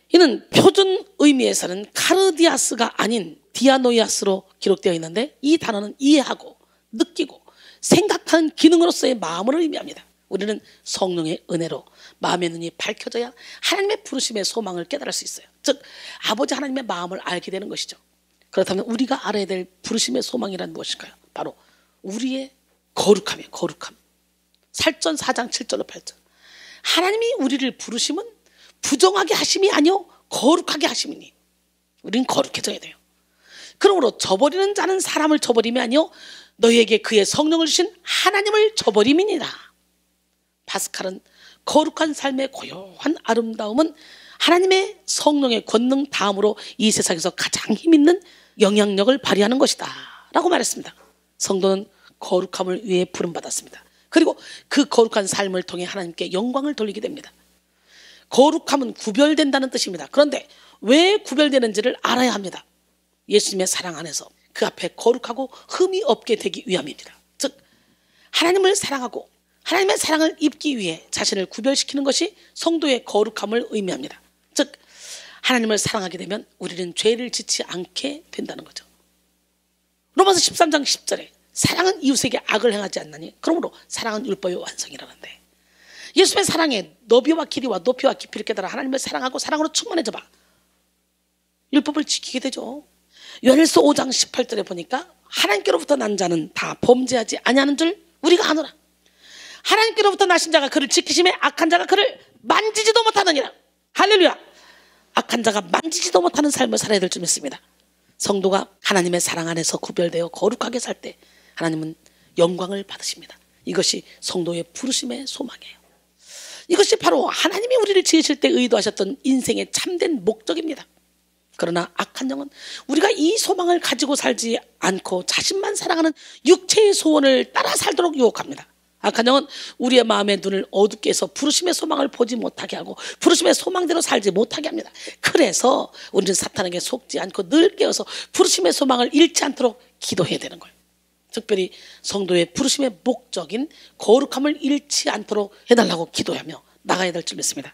이는 표준 의미에서는 카르디아스가 아닌 디아노이아스로 기록되어 있는데 이 단어는 이해하고 느끼고 생각하는 기능으로서의 마음을 의미합니다. 우리는 성령의 은혜로 마음의 눈이 밝혀져야 하나님의 부르심의 소망을 깨달을 수 있어요. 즉 아버지 하나님의 마음을 알게 되는 것이죠. 그렇다면 우리가 알아야 될 부르심의 소망이란 무엇일까요? 바로 우리의 거룩함이에요. 거룩함. 살전 4장 7절로 8절. 하나님이 우리를 부르심은 부정하게 하심이 아니요 거룩하게 하심이니 우리는 거룩해져야 돼요. 그러므로 저버리는 자는 사람을 저버림이 아니요 너희에게 그의 성령을 주신 하나님을 저버림이니라. 파스칼은 거룩한 삶의 고요한 아름다움은 하나님의 성령의 권능 다음으로 이 세상에서 가장 힘있는 영향력을 발휘하는 것이다 라고 말했습니다. 성도는 거룩함을 위해 부름받았습니다. 그리고 그 거룩한 삶을 통해 하나님께 영광을 돌리게 됩니다. 거룩함은 구별된다는 뜻입니다. 그런데 왜 구별되는지를 알아야 합니다. 예수님의 사랑 안에서 그 앞에 거룩하고 흠이 없게 되기 위함입니다. 즉 하나님을 사랑하고 하나님의 사랑을 입기 위해 자신을 구별시키는 것이 성도의 거룩함을 의미합니다. 즉 하나님을 사랑하게 되면 우리는 죄를 짓지 않게 된다는 거죠. 로마서 13장 10절에 사랑은 이웃에게 악을 행하지 않나니 그러므로 사랑은 율법의 완성이라는데, 예수님의 사랑에 너비와 길이와 높이와 깊이를 깨달아 하나님을 사랑하고 사랑으로 충만해져 봐. 율법을 지키게 되죠. 요한일서 5장 18절에 보니까 하나님께로부터 난 자는 다 범죄하지 아니하는 줄 우리가 아노라. 하나님께로부터 나신 자가 그를 지키심에 악한 자가 그를 만지지도 못하느니라. 할렐루야. 악한 자가 만지지도 못하는 삶을 살아야 될 줄 믿습니다. 성도가 하나님의 사랑 안에서 구별되어 거룩하게 살 때 하나님은 영광을 받으십니다. 이것이 성도의 부르심의 소망이에요. 이것이 바로 하나님이 우리를 지으실 때 의도하셨던 인생의 참된 목적입니다. 그러나 악한 영은 우리가 이 소망을 가지고 살지 않고 자신만 사랑하는 육체의 소원을 따라 살도록 유혹합니다. 악한 영은 우리의 마음의 눈을 어둡게 해서 부르심의 소망을 보지 못하게 하고 부르심의 소망대로 살지 못하게 합니다. 그래서 우리는 사탄에게 속지 않고 늘 깨어서 부르심의 소망을 잃지 않도록 기도해야 되는 거예요. 특별히 성도의 부르심의 목적인 거룩함을 잃지 않도록 해달라고 기도하며 나가야 될 줄 믿습니다.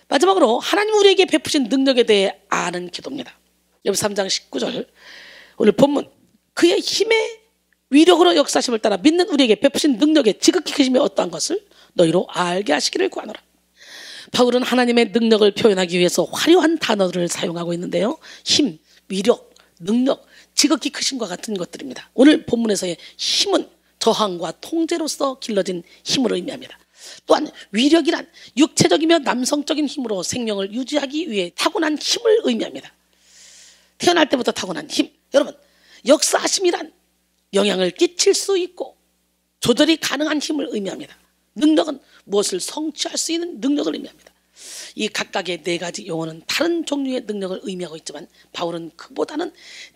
마지막으로 하나님 우리에게 베푸신 능력에 대해 아는 기도입니다. 여기 3장 19절 오늘 본문 그의 힘의 위력으로 역사심을 따라 믿는 우리에게 베푸신 능력의 지극히 크심이 어떠한 것을 너희로 알게 하시기를 구하노라. 바울은 하나님의 능력을 표현하기 위해서 화려한 단어들을 사용하고 있는데요. 힘, 위력, 능력, 지극히 크심과 같은 것들입니다. 오늘 본문에서의 힘은 저항과 통제로서 길러진 힘을 의미합니다. 또한 위력이란 육체적이며 남성적인 힘으로 생명을 유지하기 위해 타고난 힘을 의미합니다. 태어날 때부터 타고난 힘. 여러분, 역사하심이란 영향을 끼칠 수 있고 조절이 가능한 힘을 의미합니다. 능력은 무엇을 성취할 수 있는 능력을 의미합니다. 이 각각의 네 가지 용어는 다른 종류의 능력을 의미하고 있지만 바울은 그보다는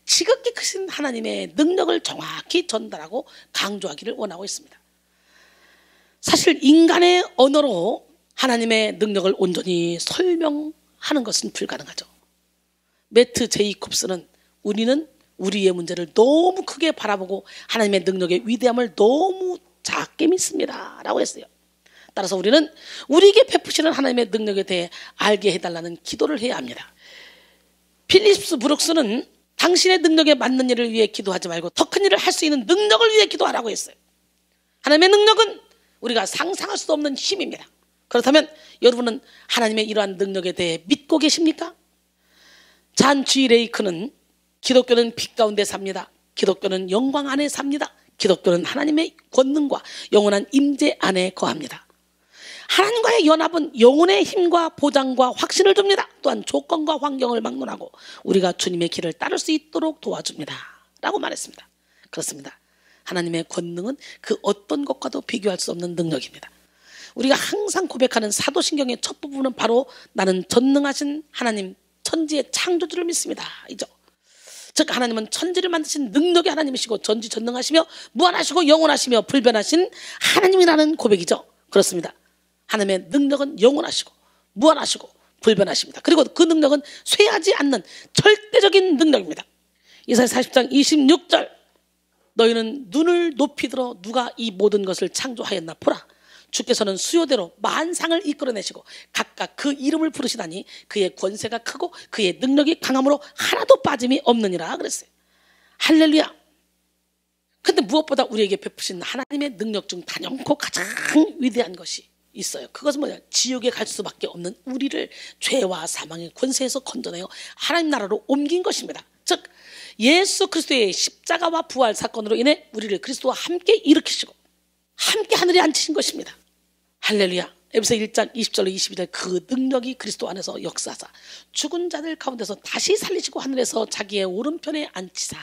지극히 크신 하나님의 능력을 정확히 전달하고 강조하기를 원하고 있습니다. 사실 인간의 언어로 하나님의 능력을 온전히 설명하는 것은 불가능하죠. 매트 제이콥스는 우리는 우리의 문제를 너무 크게 바라보고 하나님의 능력의 위대함을 너무 작게 믿습니다 라고 했어요. 따라서 우리는 우리에게 베푸시는 하나님의 능력에 대해 알게 해달라는 기도를 해야 합니다. 필립스 브룩스는 당신의 능력에 맞는 일을 위해 기도하지 말고 더 큰 일을 할 수 있는 능력을 위해 기도하라고 했어요. 하나님의 능력은 우리가 상상할 수 없는 힘입니다. 그렇다면 여러분은 하나님의 이러한 능력에 대해 믿고 계십니까? 잔 G 레이크는 기독교는 빛 가운데 삽니다. 기독교는 영광 안에 삽니다. 기독교는 하나님의 권능과 영원한 임재 안에 거합니다. 하나님과의 연합은 영혼의 힘과 보장과 확신을 줍니다. 또한 조건과 환경을 막론하고 우리가 주님의 길을 따를 수 있도록 도와줍니다 라고 말했습니다. 그렇습니다. 하나님의 권능은 그 어떤 것과도 비교할 수 없는 능력입니다. 우리가 항상 고백하는 사도신경의 첫 부분은 바로 나는 전능하신 하나님 천지의 창조주를 믿습니다 이죠. 즉 하나님은 천지를 만드신 능력의 하나님이시고 전지전능하시며 무한하시고 영원하시며 불변하신 하나님이라는 고백이죠. 그렇습니다. 하나님의 능력은 영원하시고 무한하시고 불변하십니다. 그리고 그 능력은 쇠하지 않는 절대적인 능력입니다. 이사야 40장 26절 너희는 눈을 높이 들어 누가 이 모든 것을 창조하였나 보라. 주께서는 수요대로 만상을 이끌어내시고 각각 그 이름을 부르시다니 그의 권세가 크고 그의 능력이 강함으로 하나도 빠짐이 없느니라 그랬어요. 할렐루야. 근데 무엇보다 우리에게 베푸신 하나님의 능력 중 단연코 가장 위대한 것이 있어요. 그것은 뭐냐? 지옥에 갈 수밖에 없는 우리를 죄와 사망의 권세에서 건져내어 하나님 나라로 옮긴 것입니다. 즉 예수 그리스도의 십자가와 부활 사건으로 인해 우리를 그리스도와 함께 일으키시고 함께 하늘에 앉히신 것입니다. 할렐루야. 에베소 1장 20절로 22절 그 능력이 그리스도 안에서 역사하사 죽은 자들 가운데서 다시 살리시고 하늘에서 자기의 오른편에 앉히사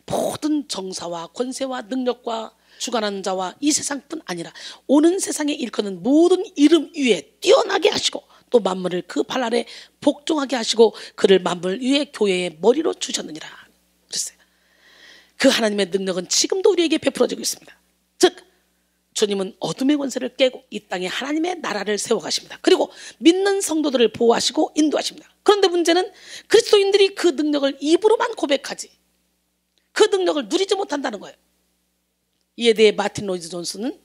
모든 정사와 권세와 능력과 주관하는 자와 이 세상뿐 아니라 오는 세상에 일컫는 모든 이름 위에 뛰어나게 하시고 또 만물을 그 발 아래 복종하게 하시고 그를 만물 위에 교회의 머리로 주셨느니라 그랬어요. 그 하나님의 능력은 지금도 우리에게 베풀어지고 있습니다. 즉 주님은 어둠의 권세를 깨고 이 땅에 하나님의 나라를 세워가십니다. 그리고 믿는 성도들을 보호하시고 인도하십니다. 그런데 문제는 그리스도인들이 그 능력을 입으로만 고백하지 그 능력을 누리지 못한다는 거예요. 이에 대해 마틴 로이드 존스는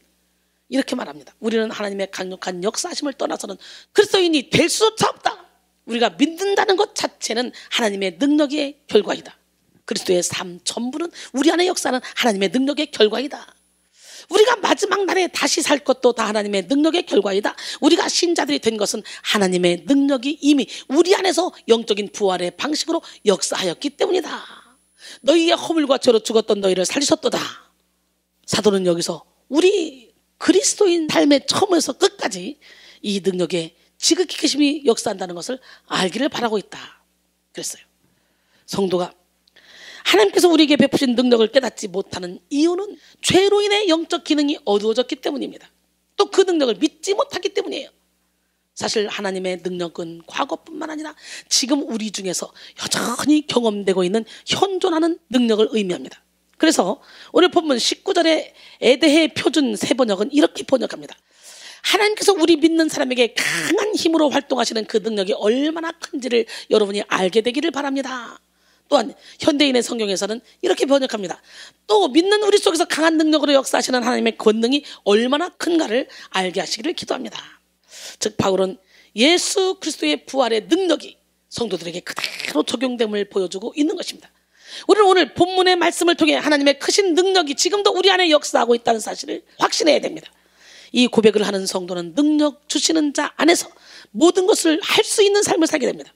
이렇게 말합니다. 우리는 하나님의 강력한 역사하심을 떠나서는 그리스도인이 될 수조차 없다. 우리가 믿는다는 것 자체는 하나님의 능력의 결과이다. 그리스도의 삶 전부는 우리 안에 역사하는 하나님의 능력의 결과이다. 우리가 마지막 날에 다시 살 것도 다 하나님의 능력의 결과이다. 우리가 신자들이 된 것은 하나님의 능력이 이미 우리 안에서 영적인 부활의 방식으로 역사하였기 때문이다. 너희의 허물과 죄로 죽었던 너희를 살리셨도다. 사도는 여기서 우리 그리스도인 삶의 처음에서 끝까지 이 능력에 지극히 크심이 역사한다는 것을 알기를 바라고 있다 그랬어요. 성도가 하나님께서 우리에게 베푸신 능력을 깨닫지 못하는 이유는 죄로 인해 영적 기능이 어두워졌기 때문입니다. 또 그 능력을 믿지 못하기 때문이에요. 사실 하나님의 능력은 과거뿐만 아니라 지금 우리 중에서 여전히 경험되고 있는 현존하는 능력을 의미합니다. 그래서 오늘 본문 19절의 에데해 표준 세번역은 이렇게 번역합니다. 하나님께서 우리 믿는 사람에게 강한 힘으로 활동하시는 그 능력이 얼마나 큰지를 여러분이 알게 되기를 바랍니다. 또한 현대인의 성경에서는 이렇게 번역합니다. 또 믿는 우리 속에서 강한 능력으로 역사하시는 하나님의 권능이 얼마나 큰가를 알게 하시기를 기도합니다. 즉 바울은 예수 그리스도의 부활의 능력이 성도들에게 그대로 적용됨을 보여주고 있는 것입니다. 우리는 오늘 본문의 말씀을 통해 하나님의 크신 능력이 지금도 우리 안에 역사하고 있다는 사실을 확신해야 됩니다. 이 고백을 하는 성도는 능력 주시는 자 안에서 모든 것을 할 수 있는 삶을 살게 됩니다.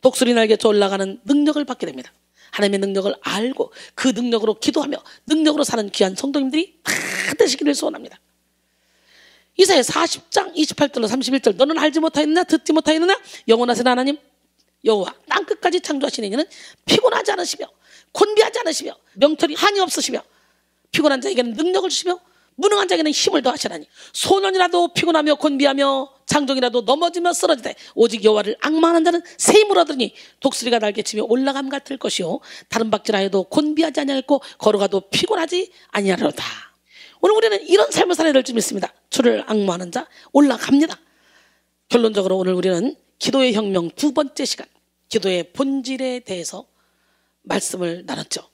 독수리 날개쳐 올라가는 능력을 받게 됩니다. 하나님의 능력을 알고 그 능력으로 기도하며 능력으로 사는 귀한 성도님들이 다 되시기를 소원합니다. 이사야 40장 28절로 31절 너는 알지 못하였느냐 듣지 못하였느냐 영원하신 하나님 여호와 땅끝까지 창조하신 이는 피곤하지 않으시며 곤비하지 않으시며 명철이 한이 없으시며 피곤한 자에게는 능력을 주시며 무능한 자에게는 힘을 더하시나니 소년이라도 피곤하며 곤비하며 장정이라도 넘어지며 쓰러지되 오직 여호와를 앙망하는 자는 새 힘을 얻으니 독수리가 날개치며 올라감 같을 것이요 다른 박질하여도 곤비하지 아니하였고 걸어가도 피곤하지 아니하리로다. 오늘 우리는 이런 삶을 살아야 될 줄 믿습니다. 주를 앙망하는 자 올라갑니다. 결론적으로 오늘 우리는 기도의 혁명 두 번째 시간 기도의 본질에 대해서 말씀을 나눴죠.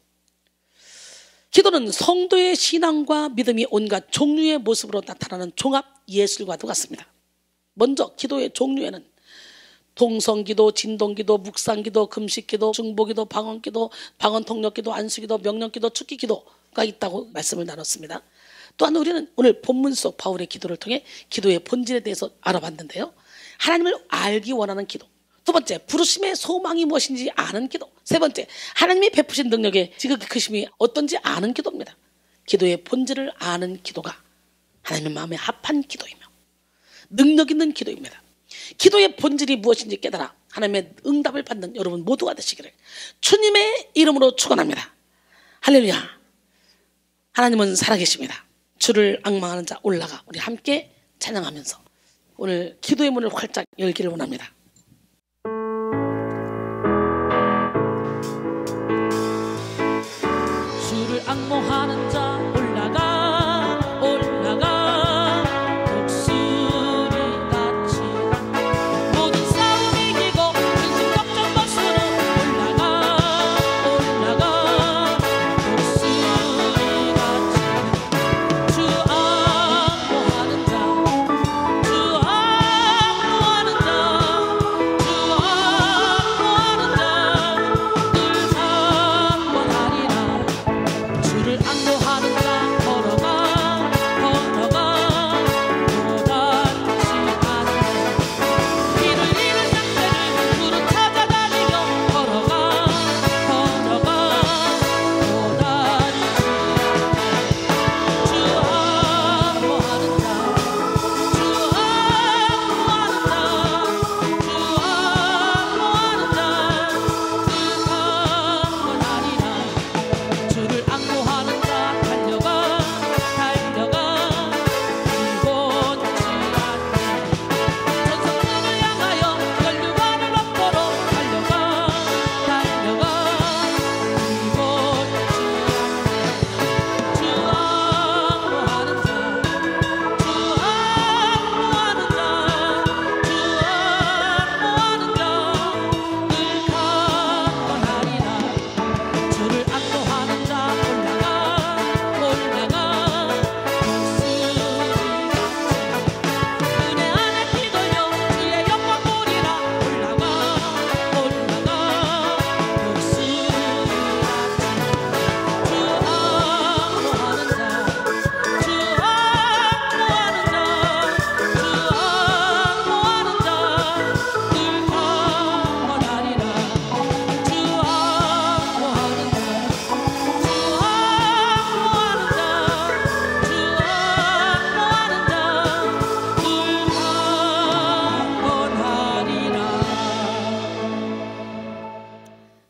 기도는 성도의 신앙과 믿음이 온갖 종류의 모습으로 나타나는 종합 예술과도 같습니다. 먼저 기도의 종류에는 동성기도, 진동기도, 묵상기도, 금식기도, 중보기도, 방언기도, 방언통역기도, 안수기도, 명령기도, 축기기도가 있다고 말씀을 나눴습니다. 또한 우리는 오늘 본문 속 바울의 기도를 통해 기도의 본질에 대해서 알아봤는데요. 하나님을 알기 원하는 기도. 두 번째, 부르심의 소망이 무엇인지 아는 기도. 세 번째, 하나님이 베푸신 능력의 지극히 크심이 어떤지 아는 기도입니다. 기도의 본질을 아는 기도가 하나님의 마음에 합한 기도이며 능력 있는 기도입니다. 기도의 본질이 무엇인지 깨달아 하나님의 응답을 받는 여러분 모두가 되시기를 주님의 이름으로 축원합니다. 할렐루야. 하나님은 살아계십니다. 주를 앙망하는 자 올라가 우리 함께 찬양하면서 오늘 기도의 문을 활짝 열기를 원합니다. 주를 앙망하는 자 올라가 올라가 독수리같이 모든 싸움 이기고 근심 걱정 벗으러 올라가 올라가 독수리같이 주 앙망하는 자 주 앙망하는 자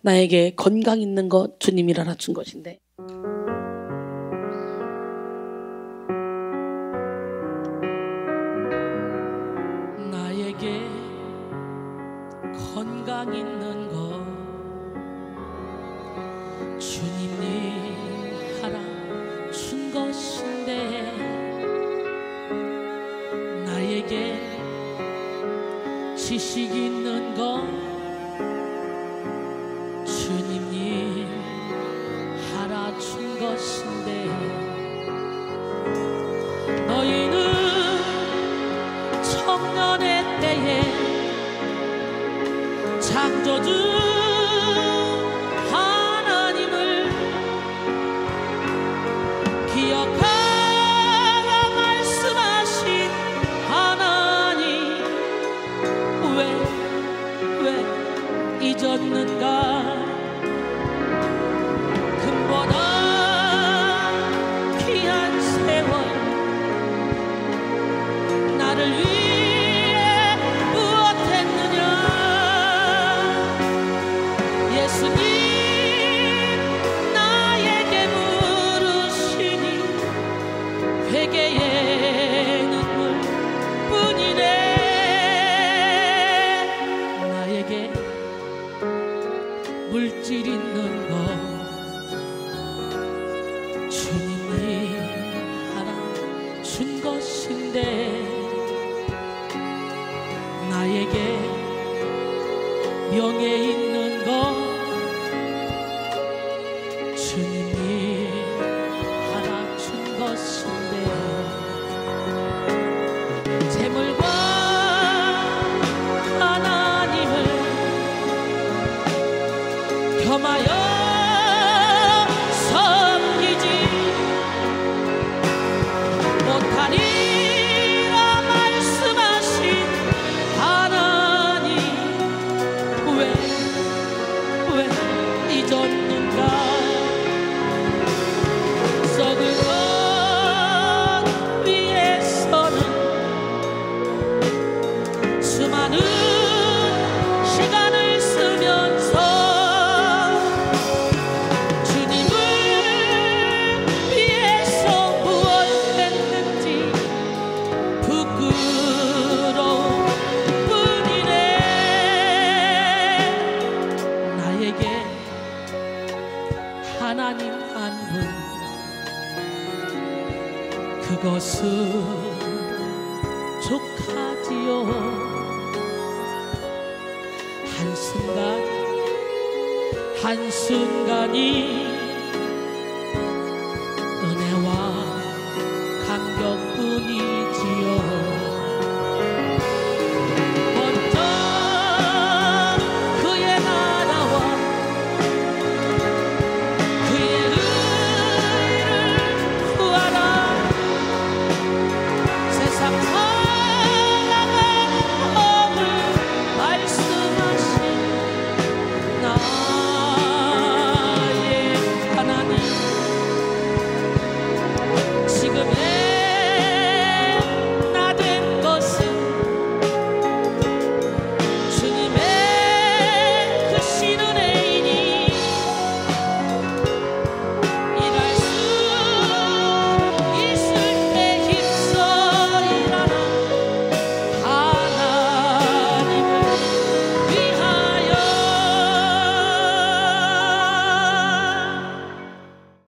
나에게 건강 있는 것 주님이 알아준 것인데, 나에게 건강 있는 것 주님이 알아준 것인데, 나에게 지식 있는 것 주님이 알아준 것인데, 너희는 청년의 때에 창조주 하나님을 기억하라 말씀하신 하나님, 왜 잊었는가? 금보다 귀한 세월 나를 위해 무엇했느냐? 예수님 나에게 물으시니 회개의 눈물뿐이네. 나에게 물질 있는 것 주님이 알아준 것인데, 나에게 명예 있는 것 주님이 알아준 것인데, 재물과 하나님을 겸하여 섬기지 못하리라 말씀하신 하나님, 왜 잊었는가? 썩을 것 위에서는 수많은 시간을 쓰면서 주님을 위해서 무엇했는지 부끄러운 뿐이네. 나에게 하나님 한 분, 그것은 족하지요. 한순간이